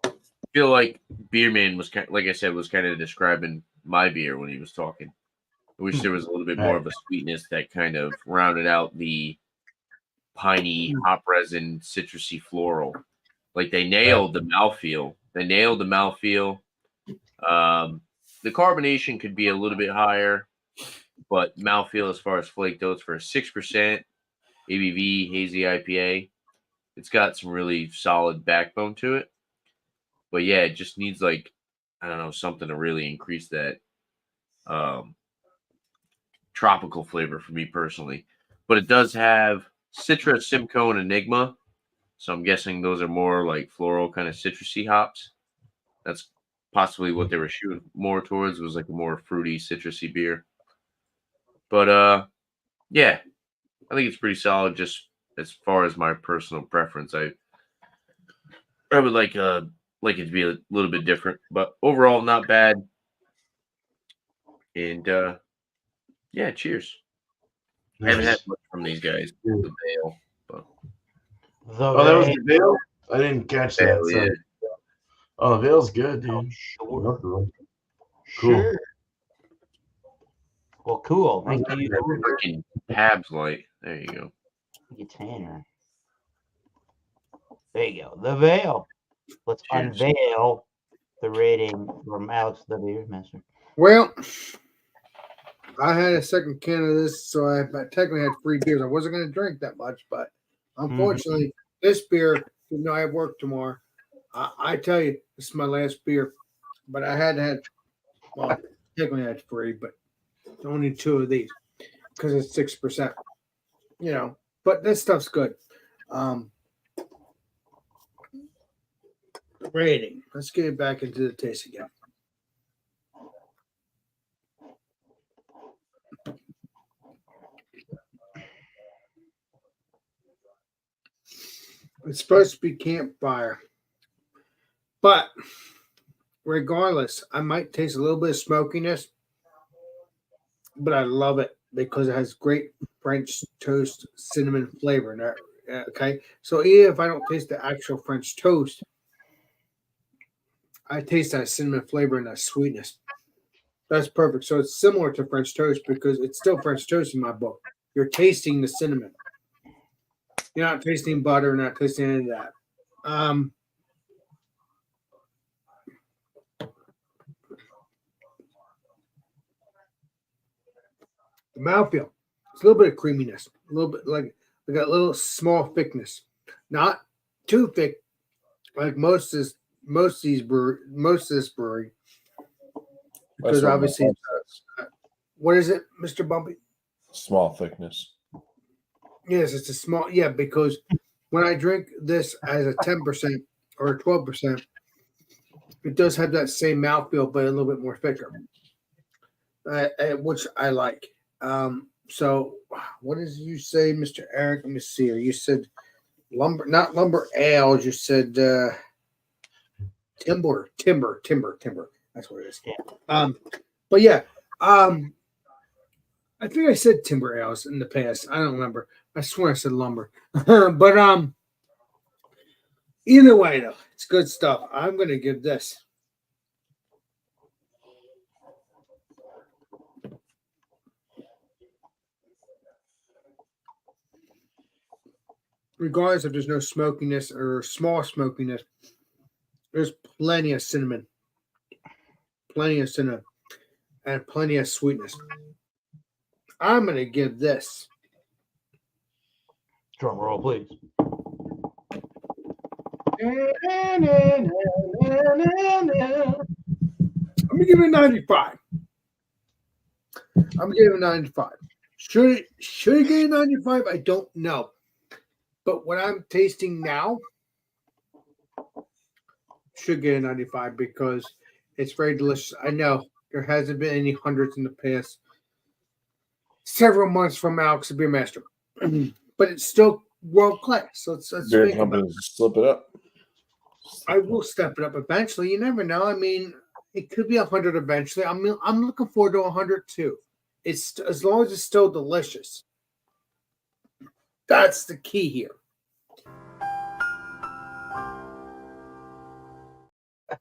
I feel like Beerman was like I said, was kind of describing my beer when he was talking. I wish there was a little bit more of a sweetness that kind of rounded out the piney, hop resin, citrusy floral. Like they nailed the mouthfeel. The carbonation could be a little bit higher, but mouthfeel as far as flaked oats for a 6% ABV hazy IPA, it's got some really solid backbone to it. But yeah, it just needs like, I don't know, something to really increase that tropical flavor for me personally. But it does have Citra, Simcoe, and Enigma. So I'm guessing those are more like floral kind of citrusy hops. That's possibly what they were shooting more towards, was like a more fruity, citrusy beer. But yeah, I think it's pretty solid just as far as my personal preference. I would like it to be a little bit different, but overall not bad. And yeah, cheers. Nice. I haven't had much from these guys. The Veil, but that was the Veil? I didn't catch that. Yeah. Oh, Vale's good, dude. Oh, sure. Love the one. Sure. Well, cool. Thank you. Freaking Habs light. There you go. You Tanner. There you go. The veil. Let's Cheers. unveil the rating from Alex the Beer Master. Well, I had a second can of this, so I technically had 3 beers. I wasn't going to drink that much, but unfortunately, this beer, even though I have work tomorrow, I tell you, this is my last beer. But I had, well, technically I had 3, but only 2 of these because it's 6%. You know, but this stuff's good. Rating. Let's get it back into the taste again. It's supposed to be campfire, but regardless, I might taste a little bit of smokiness, but I love it because it has great French toast cinnamon flavor in there. Okay, so even if I don't taste the actual French toast, I taste that cinnamon flavor and that sweetness. That's perfect. So it's similar to French toast because it's still French toast in my book. You're tasting the cinnamon. You're not tasting butter, not tasting any of that. The mouthfeel. It's a little bit of creaminess, a little bit like we got a little small thickness, not too thick, like most of this brewery, because That's what obviously, what is it, Mr. Bumpy? small thickness. Yes, it's a small, yeah, because when I drink this as a 10% or a 12%, it does have that same mouthfeel, but a little bit more thicker, which I like. So what did you say, Mr. Eric? Let me see here. You said lumber, not lumber ales. You said timber. That's what it is. Yeah. But yeah, I think I said timber ales in the past. I don't remember. I swear I said lumber. But either way though, it's good stuff. I'm gonna give this. Regardless if there's no smokiness or small smokiness, there's plenty of cinnamon, and plenty of sweetness. I'm going to give this. Drum roll, please. I'm going to give it a 95. I'm going to give it a 95. Should it get a 95? I don't know. But what I'm tasting now should get a 95 because it's very delicious. I know there hasn't been any hundreds in the past several months from Alex the Beer Master, but it's still world class. So let's Beer think about it. companies slip it up. I will step it up eventually. You never know. I mean, it could be 100 eventually. I'm looking forward to 100 too. It's as long as it's still delicious. That's the key here.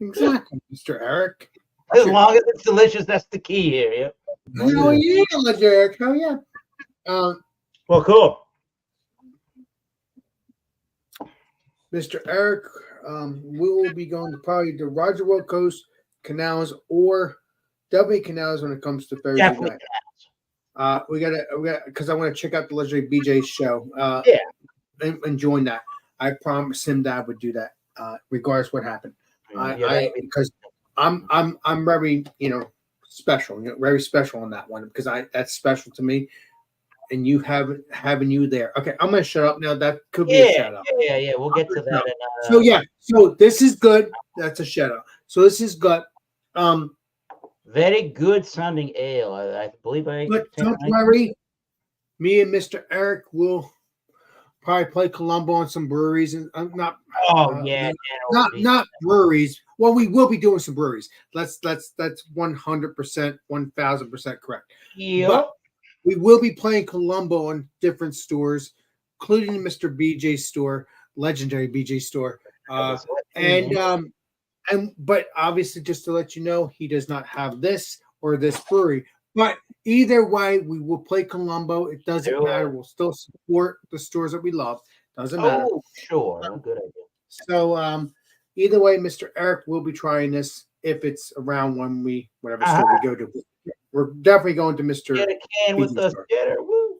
Exactly, Mr. Eric. As long as it's delicious, that's the key here. Yep. Oh yeah, Mr. Eric. Oh yeah. Well, cool. Mr. Eric, we will be going to probably the Roger Road Coast Canals or definitely Canals when it comes to Thursday Definitely. night. We gotta because I want to check out the Legendary BJ show. Yeah. And join that. I promised him that I would do that, regardless what happened. Because I'm very special, very special on that one because that's special to me, and you having you there. Okay, I'm gonna shut up now. That could be a shout out. Yeah. We'll get to that. So this is good. That's a shout out. So this is good. Very good sounding ale. I believe I. But don't worry, me and Mr. Eric will probably play Colombo on some breweries and not. Not breweries. Well, we will be doing some breweries. That's 100%, 1000% correct. Yeah. But we will be playing Colombo on different stores, including Mr. BJ store, legendary BJ store, and But obviously, just to let you know, he does not have this or this brewery. But either way, we will play Colombo. It doesn't matter. We'll still support the stores that we love. Doesn't matter. Oh, sure. Good idea. So either way, Mr. Eric will be trying this if it's around whatever store we go to. We're definitely going to Mr. Get a can with us, store. get her. Woo.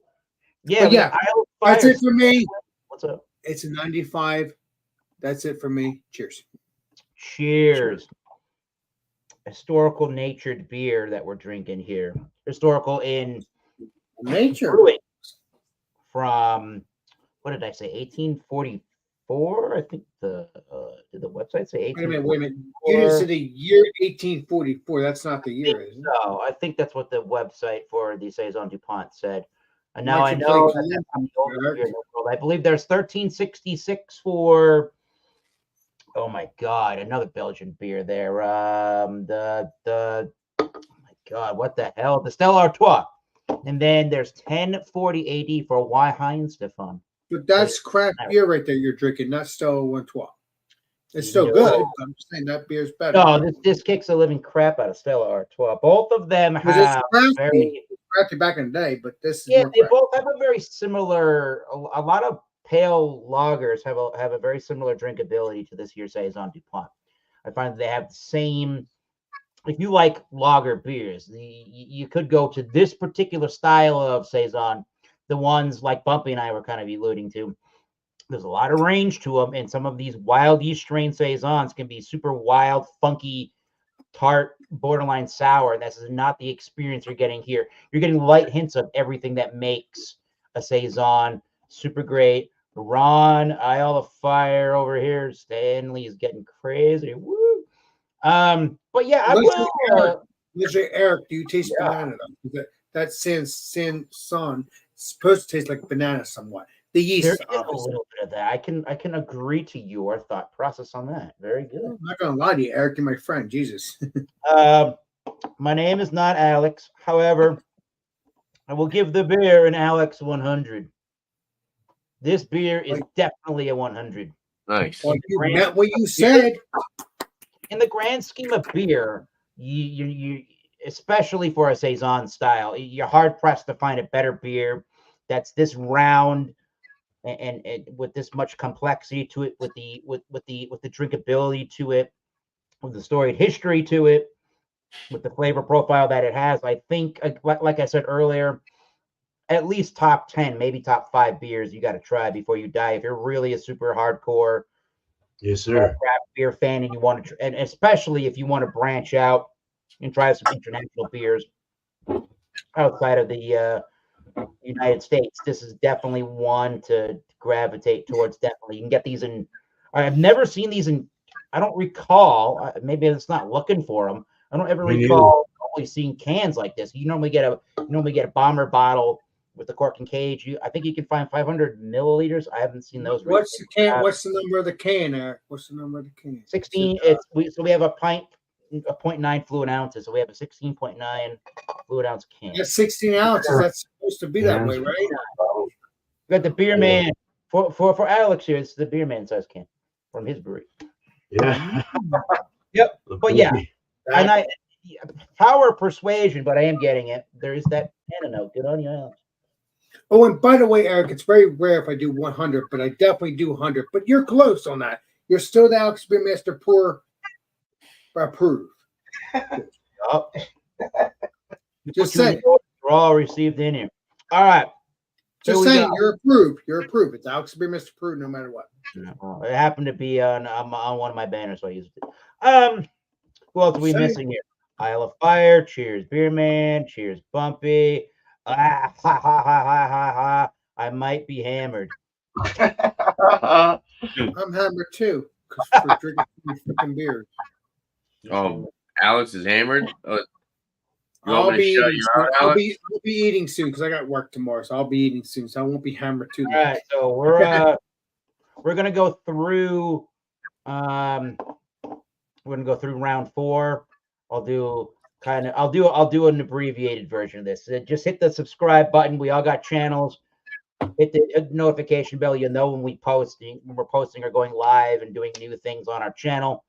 But yeah, that's it for me. What's up? It's a 95. That's it for me. Cheers. Cheers. Historical natured beer that we're drinking here. Historical in nature. Brewing from, what did I say? 1844. I think did the website say 1844? Wait a minute. You didn't say the year 1844. That's not the year, is it? No, I think that's what the website for the Saison DuPont said. And now I know that's the oldest beer in the world. I believe there's 1366 for, oh my God, another Belgian beer there. Oh my God, what the hell? The Stella Artois. And then there's 1040 AD for Weihenstephan. But that's craft beer right there you're drinking, not Stella Artois. It's still good. I'm just saying that beer's better. No, this kicks the living crap out of Stella Artois. Both of them have crafty back in the day, but this is they both have a very similar. A lot of pale lagers have a very similar drinkability to this year's Saison DuPont. I find they have the same. If you like lager beers, you could go to this particular style of Saison. The ones like Bumpy and I were kind of alluding to. There's a lot of range to them, and some of these wild yeast strain Saisons can be super wild, funky, tart, borderline sour. This is not the experience you're getting here. You're getting light hints of everything that makes a Saison super great. Ron, Isle of Fire over here. Stanley is getting crazy. Woo! But yeah, I will. Mr. Eric, do you taste banana? That Sanson supposed to taste like banana somewhat. The yeast. There is a little bit of that. I can agree to your thought process on that. Very good. I'm not gonna lie to you, Eric. You're my friend. Jesus. My name is not Alex. However, I will give the beer an Alex 100. This beer is definitely a 100. Nice. Well, you meant what you said. In the grand scheme of beer, you especially for a Saison style, you're hard pressed to find a better beer that's this round and with this much complexity to it, with the drinkability to it, with the storied history to it, with the flavor profile that it has. I think, like I said earlier, at least top 10, maybe top 5 beers you got to try before you die. If you're really a super hardcore craft beer fan and you want to, and especially if you want to branch out and try some international beers outside of the United States, this is definitely one to gravitate towards. Definitely, you can get these in. I've never seen these in. I don't recall. Maybe it's not looking for them. I don't ever recall only seeing cans like this. You normally get a bomber bottle with the cork and cage. I think you can find 500 milliliters. I haven't seen those. What's the can? What's the number of the can, Eric? What's the number of the can? 16. So we have a pint. A 0.9 fluid ounces, so we have a 16.9 fluid ounce can. That's 16 ounces. That's supposed to be that way, right? We got the beer man for Alex here. It's the beer man size can from his brewery. Yeah. Yep. But yeah, and power of persuasion, but I am getting it. There is that antidote. Good on you, Alex. Oh, and by the way, Eric, it's very rare if I do 100, but I definitely do 100. But you're close on that. You're still the Alex Beer Master Pour. Approved. Just saying. We're all received in here. All right. Just saying, you're approved. You're approved. It's Alex Beer Mr. Approved no matter what. It happened to be on one of my banners, so I used it. Who else are we missing here? Isle of Fire. Cheers, Beer Man. Cheers, Bumpy. Ha ha ha ha ha. I might be hammered. I'm hammered too. For drinking freaking beers. Oh, Alex is hammered. I'll be eating soon because I got work tomorrow, so I'll be eating soon. So I won't be hammered too much. All right, so we're gonna go through. We're gonna go through round 4. I'll do an abbreviated version of this. Just hit the subscribe button. We all got channels. Hit the notification bell. You'll know when we're posting or going live and doing new things on our channel.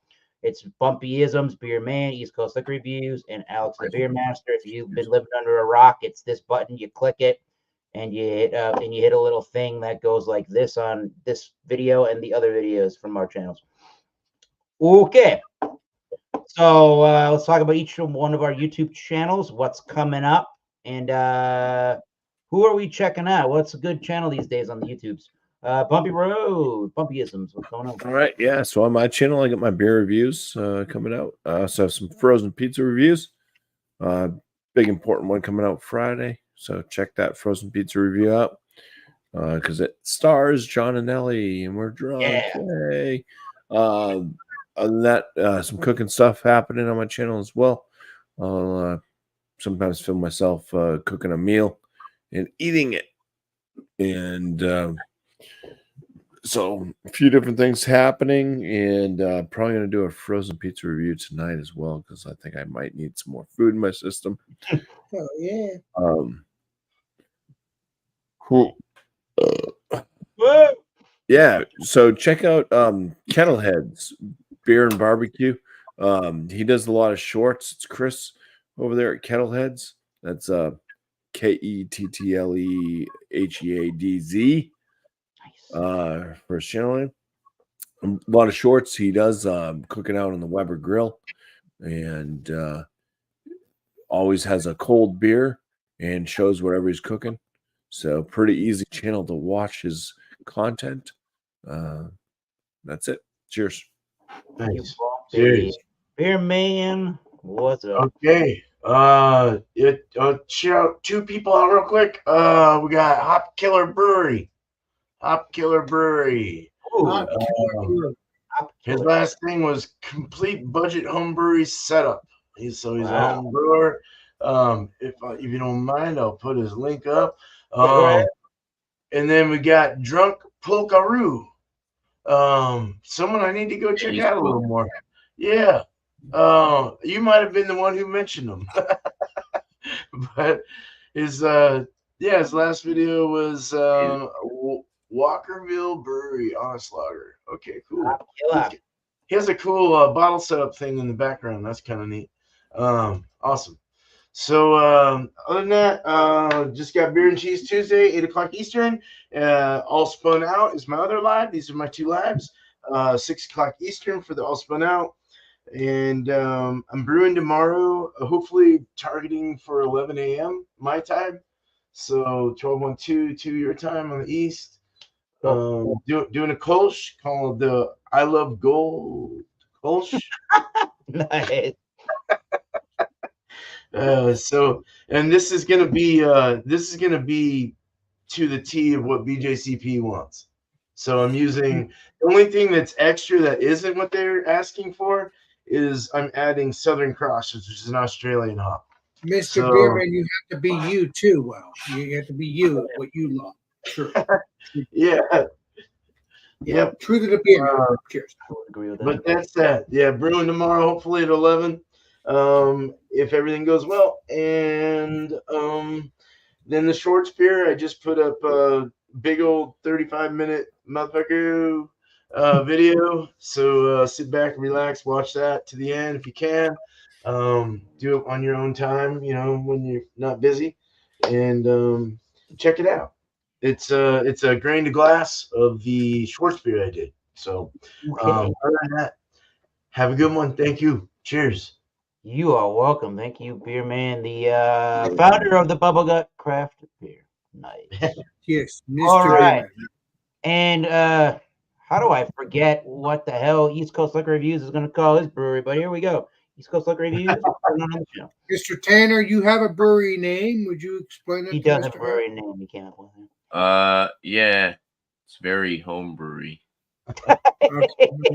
It's Bumpyisms, Beer Man, East Coast Liquor Reviews, and Alex the Beer Master. If you've been living under a rock, it's this button. You click it, and you hit a little thing that goes like this on this video and the other videos from our channels. Okay, so let's talk about each one of our YouTube channels. What's coming up, and who are we checking out? What's a good channel these days on the YouTubes? Bumpy Road, Bumpyisms. What's going on? All right, yeah. So on my channel, I got my beer reviews coming out. I also have some frozen pizza reviews. Big important one coming out Friday. So check that frozen pizza review out because it stars John and Ellie, and we're drunk. Yeah. Yay. Other than that, some cooking stuff happening on my channel as well. I'll sometimes film myself cooking a meal and eating it. And so a few different things happening, and probably going to do a frozen pizza review tonight as well because I think I might need some more food in my system. Oh, yeah. Cool. Yeah, so check out Kettleheads Beer and Barbecue. He does a lot of shorts. It's Chris over there at Kettleheads. That's KETTLEHEADZ for his channel name. A lot of shorts. He does cooking out on the Weber grill, and always has a cold beer and shows whatever he's cooking. So pretty easy channel to watch his content. That's it. Cheers. Nice. Cheers. Cheers. Beer Man, what's up? Okay. Shout two people out real quick. We got Hop Killer Brewery. Hop Killer Brewery. Ooh, His last thing was complete budget home brewery setup. He's a Wow. home brewer. If you don't mind, I'll put his link up. go ahead. And then we got Drunk Polkaroo. Someone I need to go check out a little more. Yeah. You might have been the one who mentioned him. But his last video was Walkerville Brewery Honest Lager. Okay, cool. He has a cool bottle setup thing in the background. That's kind of neat. Awesome. So other than that, just got Beer and Cheese Tuesday, 8 o'clock Eastern. All Spun Out is my other live. These are my two lives. 6 o'clock Eastern for the All Spun Out. And I'm brewing tomorrow, hopefully targeting for 11 a.m. my time. So 12:12 to your time on the East. Doing a Kolsch called the I Love Gold Kolsch. Nice. And this is gonna be to the T of what BJCP wants. So I'm using the only thing that's extra that isn't what they're asking for is I'm adding Southern Cross, which is an Australian hop. Mr. Beerman, you have to be you too. Well, you have to be you, what you love. Sure. Yeah. Yep. True to the beer. Cheers. I would agree with that. But that's that. Yeah, brewing tomorrow, hopefully at 11. If everything goes well. And then the shorts beer, I just put up a big old 35-minute motherfucker video. So sit back, relax, watch that to the end if you can. Do it on your own time, when you're not busy, and check it out. It's a grain to glass of the Schwartz beer I did. So other than that, have a good one. Thank you. Cheers. You are welcome. Thank you, Beer Man, the founder of the Bubble Gut Craft Beer. Nice. Yes, Mr. All right. Beerman. And how do I forget what the hell East Coast Liquor Reviews is going to call his brewery? But here we go. East Coast Liquor Reviews. On the show. Mr. Tanner, you have a brewery name. Would you explain it? He to does Mr. have a brewery name. He came up with it. Yeah, it's very home brewery. I don't know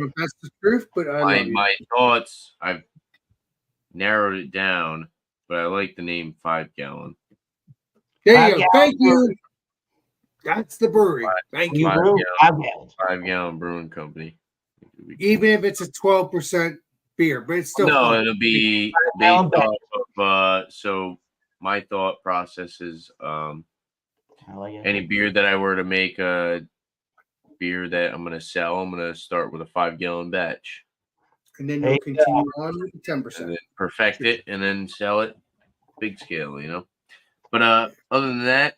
if that's the truth, but I love you. My thoughts, I've narrowed it down, but I like the name 5 Gallon. There you go. Thank you. That's the brewery. Thank you. 5 Gallon Brewing Company. Even if it's a 12% beer, but it's still no, fun. it'll be based off of so my thought process is any beer that I were to make a beer that I'm gonna sell, I'm gonna start with a 5 gallon batch. And then There you'll you continue on with the and 10%. then perfect it and then sell it big scale, But other than that,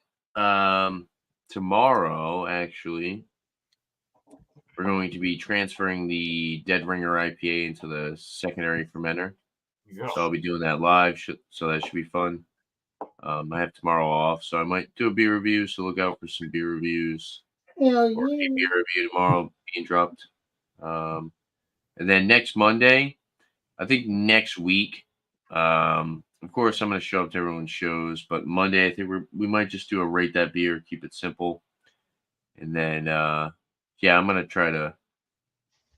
tomorrow actually we're going to be transferring the Dead Ringer IPA into the secondary fermenter. So I'll be doing that live, so that should be fun. I have tomorrow off, so I might do a beer review. So look out for some beer reviews. Hell Or a yeah. beer review tomorrow being dropped. And then next Monday, I think next week, of course, I'm going to show up to everyone's shows. But Monday, I think we might just do a rate that beer, keep it simple, and then yeah, I'm going to try to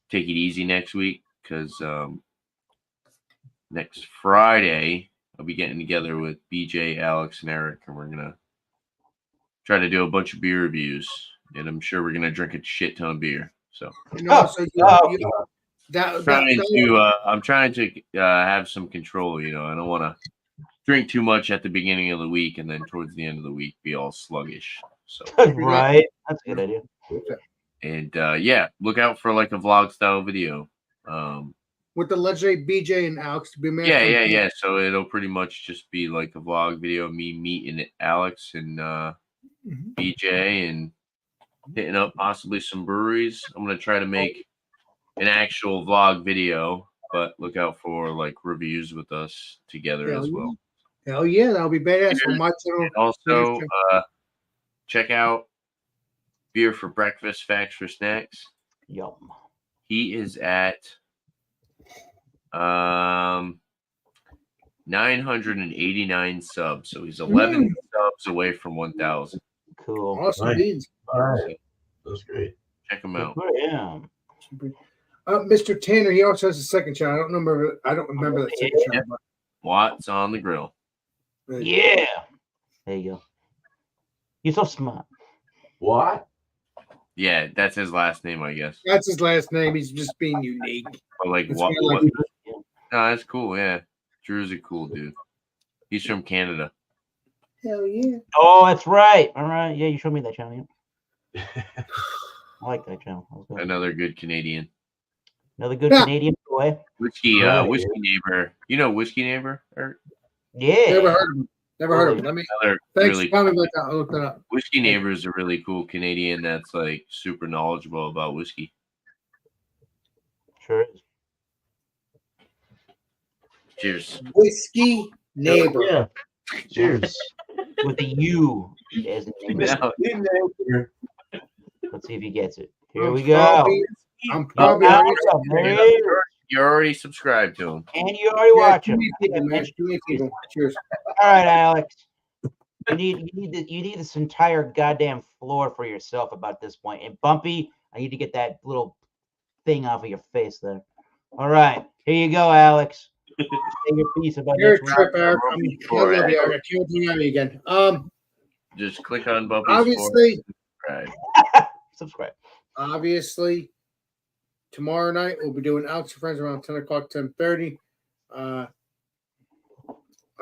take it easy next week because next Friday I'll be getting together with BJ, Alex, and Eric, and we're gonna try to do a bunch of beer reviews. And I'm sure we're gonna drink a shit ton of beer. So And also, I'm trying to have some control. I don't want to drink too much at the beginning of the week and then towards the end of the week be all sluggish. So Right. That's a good idea. and yeah, look out for like a vlog style video. with the legendary BJ and Alex to be married. Yeah. So it'll pretty much just be like a vlog video of me meeting Alex and BJ and hitting up possibly some breweries. I'm gonna try to make an actual vlog video, but look out for like reviews with us together as well. Hell yeah, that'll be badass on my channel. And also, check out Beer for Breakfast, Facts for Snacks. Yum. He is at 989 subs, so he's 11 subs away from 1,000. Cool. Awesome Nice. beans. All right. That's great. Check him out. Yeah. Mr. Tanner, he also has a second channel. I don't remember that second channel. But Watts on the grill. Yeah. There you go. You're so smart. What? Yeah, that's his last name, I guess. That's his last name. He's just being unique. But like, It's what? kinda like- No, that's cool. Yeah, Drew's a cool dude. He's from Canada. Hell yeah. Oh, that's right. All right. Yeah, you showed me that channel. Yeah. I like that channel. That was good. Another good Canadian. Another good Yeah. Canadian boy. Whiskey Yeah. Neighbor. You know Whiskey Neighbor? Or Yeah. Never heard of him. Never heard of him. another Thanks really for telling me about that. I'll look that up. Whiskey Neighbor is a really cool Canadian that's like super knowledgeable about whiskey. Sure is. Cheers. Whiskey Neighbor. Yeah. Cheers. With the U as in neighbor. Now, Let's see if he gets it. Here we I'm go. probably Oh, already. there he is. you're already subscribed to him. And you already watch him. Too many people. Cheers. All right, Alex. You need this entire goddamn floor for yourself about this point. And Bumpy, I need to get that little thing off of your face there. All right, here you go, Alex. Say your piece about You're a this trip, Eric. Roll I before, love you, Eric. Eric. You won't have me again. Just click on Bumpy's Obviously, Subscribe. Tomorrow night we'll be doing Alex and Friends around 10 o'clock, 10:30.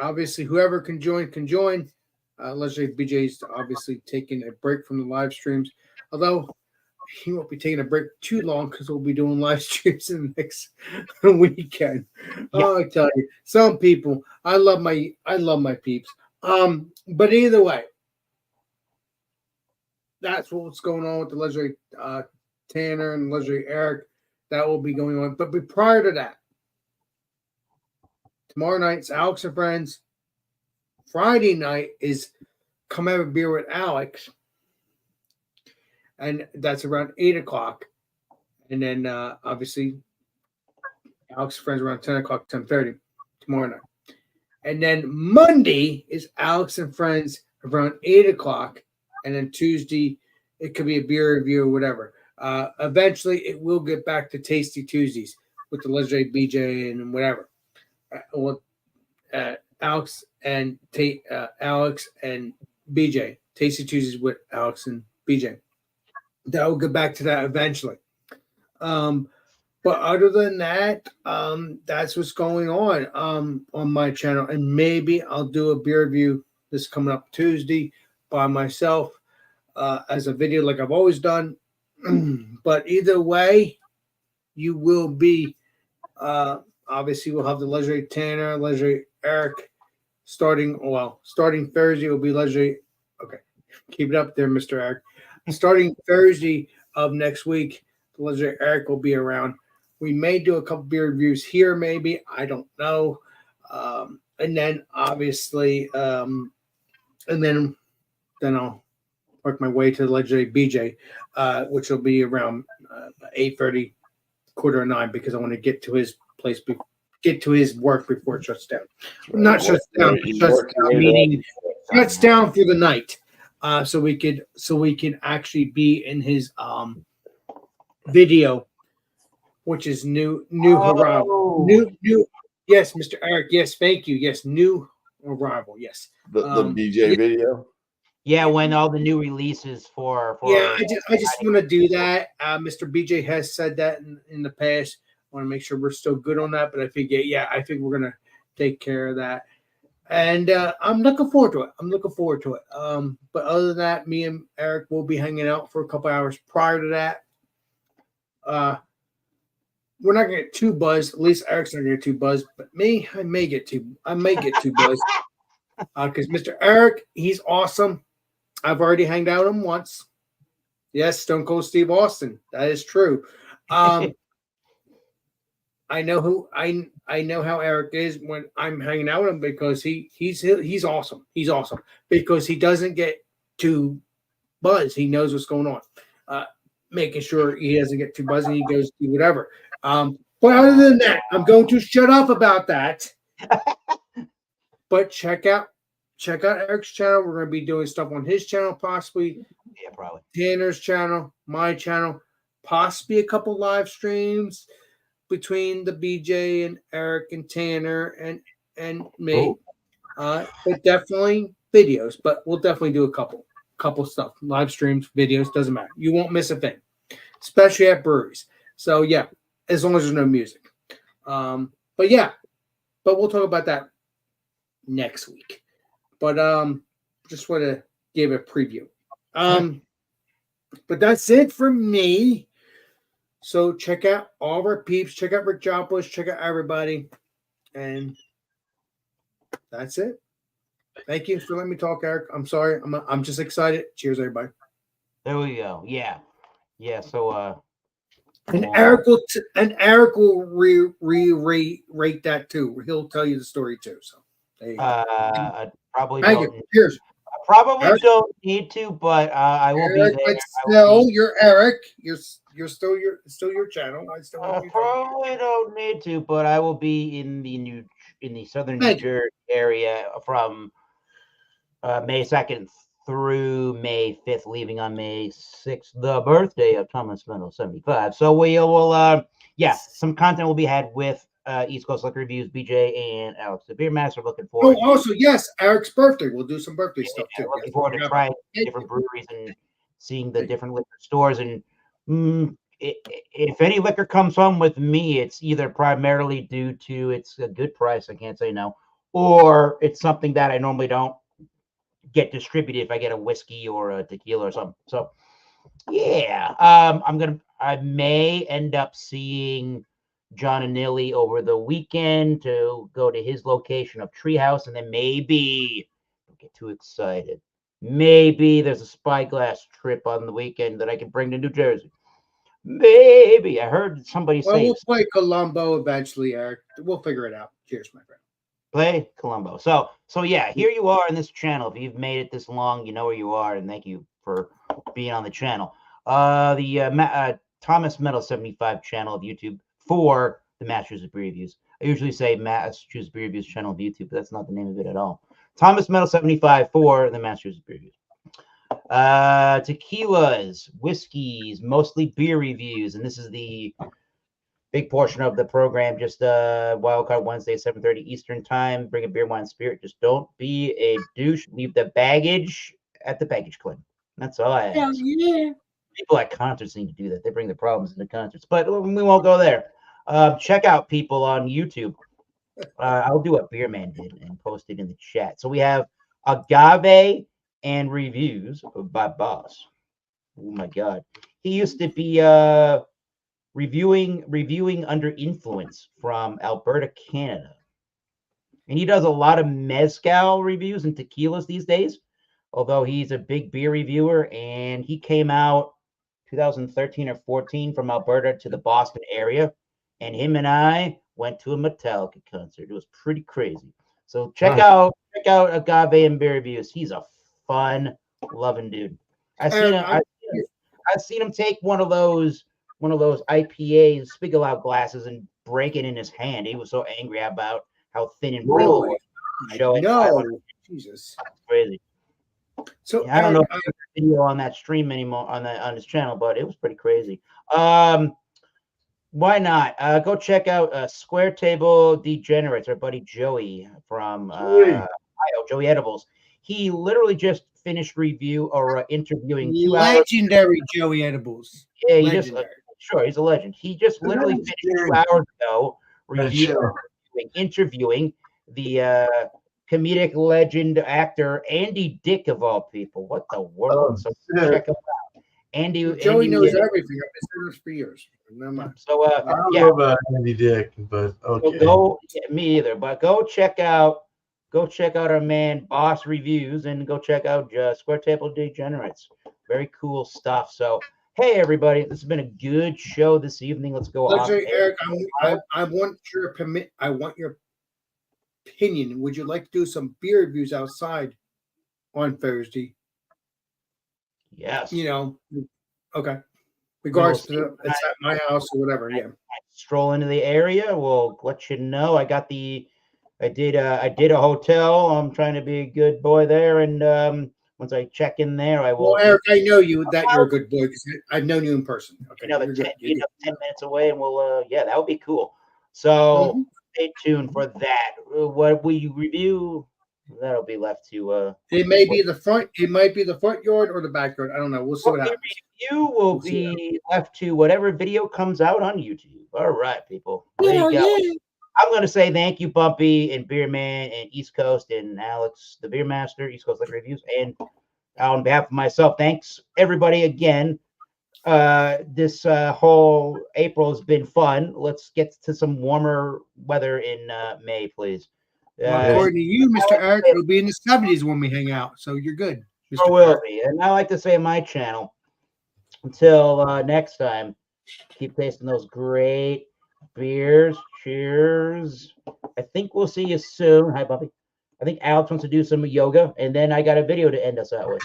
Obviously, whoever can join can join. Legendary BJ's obviously taking a break from the live streams, although he won't be taking a break too long because we'll be doing live streams in the next weekend. Oh, I tell you, some people, I love my peeps. But either way, that's what's going on with the legendary Tanner and legendary Eric. That will be going on. But prior to that, tomorrow night's Alex and Friends. Friday night is Come Have a Beer with Alex. And that's around 8 o'clock. And then obviously Alex and Friends around 10 o'clock, 10:30 tomorrow night. And then Monday is Alex and Friends around 8 o'clock. And then Tuesday, it could be a beer review or whatever. Eventually, it will get back to Tasty Tuesdays with the legendary BJ and whatever. Alex and BJ. Tasty Tuesdays with Alex and BJ. That will get back to that eventually. But other than that, that's what's going on my channel. And maybe I'll do a beer review this coming up Tuesday by myself as a video like I've always done. But either way, you will be Obviously, we'll have the Legendary Tanner, Legendary Eric. Starting Thursday will be Legendary. Okay, keep it up there, Mr. Eric. Starting Thursday of next week, the Legendary Eric will be around. We may do a couple beer reviews here, maybe. I don't know. And then obviously, and then I'll work my way to the Legendary BJ, which will be around 8:30, 8:45, because I want to get to his place, get to his work before it shuts down. Not shuts down, meaning shuts down for the night. So we can actually be in his video, which is new arrival. New yes, Mr. Eric. Yes, thank you. Yes, new arrival. Yes. The BJ video. Yeah, when all the new releases for yeah, I just want to do that. Mr. BJ has said that in the past. I want to make sure we're still good on that, but I think I think we're gonna take care of that. And I'm looking forward to it. But other than that, me and Eric will be hanging out for a couple hours prior to that. We're not gonna get too buzzed. At least Eric's not gonna get too buzzed, but me, I may get too buzzed. Because Mr. Eric, he's awesome. I've already hanged out with him once. Yes, Stone Cold Steve Austin. That is true. I know how Eric is when I'm hanging out with him, because he's awesome. He's awesome because he doesn't get too buzzed. He knows what's going on. Making sure he doesn't get too buzzed and he goes do whatever. But other than that, I'm going to shut up about that. But check out Eric's channel. We're going to be doing stuff on his channel, possibly. Yeah, probably. Tanner's channel, my channel, possibly a couple live streams between the BJ and Eric and Tanner and me. But definitely videos. But we'll definitely do a couple stuff, live streams, videos. Doesn't matter. You won't miss a thing, especially at breweries. So yeah, as long as there's no music. But we'll talk about that next week. But just want to give a preview. But that's it for me. So check out all of our peeps, check out Rick Joplin, check out everybody. And that's it. Thank you for letting me talk, Eric. I'm sorry. I'm just excited. Cheers, everybody. There we go. Yeah. So and Eric will rate that too. He'll tell you the story too. So there you go. I probably Thank don't, you. Cheers. I probably Eric? don't need to, but I will Eric, be there. No, you're Eric. You're still your channel. I probably don't need to, but I will be in the southern New Jersey area from May 2nd through May 5th, leaving on May 6th, the birthday of Thomas Mendel 75. So we will, some content will be had with East Coast Liquor Reviews, BJ and Alex the Beer Master. Looking forward. Oh, also, yes, Eric's birthday. We'll do some birthday stuff too. Looking forward to trying different breweries and seeing the different liquor stores. And if any liquor comes home with me, it's either primarily due to it's a good price, I can't say no, or it's something that I normally don't get distributed if I get a whiskey or a tequila or something. So yeah, I may end up seeing John and Nilly over the weekend to go to his location of Treehouse, and then maybe don't get too excited. Maybe there's a Spyglass trip on the weekend that I can bring to New Jersey. Maybe I heard somebody say we'll play Columbo eventually, Eric. We'll figure it out. Cheers, my friend. Play Columbo. So yeah, here you are in this channel. If you've made it this long, you know where you are, and thank you for being on the channel. The Thomas Metal 75 channel of YouTube for the Masters of Beer Reviews. I usually say Massachusetts Beer Reviews channel of YouTube, but that's not the name of it at all. Thomas Metal 75 for the Masters of Beer Reviews. Tequilas, whiskeys, mostly beer reviews, and this is the big portion of the program. Just Wildcard Wednesday, 7:30 Eastern Time. Bring a beer, wine, spirit. Just don't be a douche. Leave the baggage at the baggage claim. That's all I ask. Yeah. People at concerts need to do that. They bring the problems into concerts, but we won't go there. Check out people on YouTube. I'll do what Beer Man did and post it in the chat. So we have Agave and Reviews by Boss. Oh my God. He used to be reviewing Under Influence from Alberta, Canada. And he does a lot of mezcal reviews and tequilas these days, although he's a big beer reviewer. And he came out 2013 or 14 from Alberta to the Boston area. And him and I went to a Metallica concert. It was pretty crazy. So check out Agave and Beer Reviews. He's a fun loving dude. I've seen him take one of those IPAs, Spiegel out glasses, and break it in his hand. He was so angry about how thin and brittle it was. No, Jesus, that's crazy. So yeah, I don't know if there's a video on that stream anymore on his channel, but it was pretty crazy. Why not? Go check out Square Table Degenerates, our buddy Joey from Ohio, Joey Edibles. He literally just finished interviewing 2 hours. Legendary Joey Edibles. Yeah, he's a legend. He just literally finished 2 hours ago interviewing the comedic legend actor Andy Dick of all people. What the world? So check him out. Joey knows everything. I've been saying this for years. So I don't know about Andy Dick, but okay. So me either. But go check out our man Boss Reviews and go check out Square Table Degenerates. Very cool stuff. So hey everybody, this has been a good show this evening. Let's go off. Eric, I want your opinion. Would you like to do some beer reviews outside on Thursday? Yes. Okay. Regards to it's at my house or whatever. Yeah. Stroll into the area. We'll let you know. I did a hotel. I'm trying to be a good boy there, and once I check in there, I will. Well, Eric, I know you're a good boy because I've known you in person. Okay. 10 minutes away, and we'll that would be cool. So stay tuned for that. What we review, that'll be left to. It may be the front. It might be the front yard or the backyard. I don't know. We'll see what happens. Review will be left to whatever video comes out on YouTube. All right, people. There you go. Yeah. I'm going to say thank you, Bumpy and Beerman and East Coast and Alex, the Beer Master, East Coast Liquor Reviews. And on behalf of myself, thanks everybody again. This whole April has been fun. Let's get to some warmer weather in May, please. According to you, Mr. Eric, it'll be in the 70s when we hang out. So you're good. Mr. Will be. And I like to say on my channel, until next time, keep tasting those great beers. Cheers. I think we'll see you soon. Hi, Bumpy. I think Alex wants to do some yoga, and then I got a video to end us out with.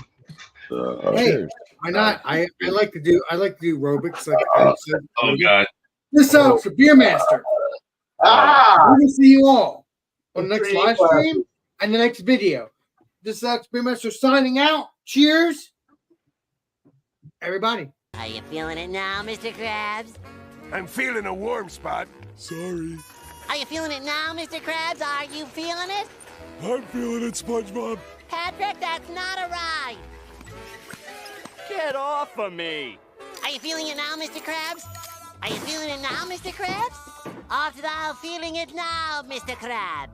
Hey, why not? I like to do aerobics. Like Alex said. Oh God! This is for Beer Master. We're gonna see you all on the next live stream and the next video. This is Beer Master signing out. Cheers, everybody. Are you feeling it now, Mr. Krabs? I'm feeling a warm spot. Sorry. Are you feeling it now, Mr. Krabs? Are you feeling it? I'm feeling it, SpongeBob. Patrick, that's not a ride. Get off of me. Are you feeling it now, Mr. Krabs? Are you feeling it now, Mr. Krabs? Off to the feeling it now, Mr. Krabs.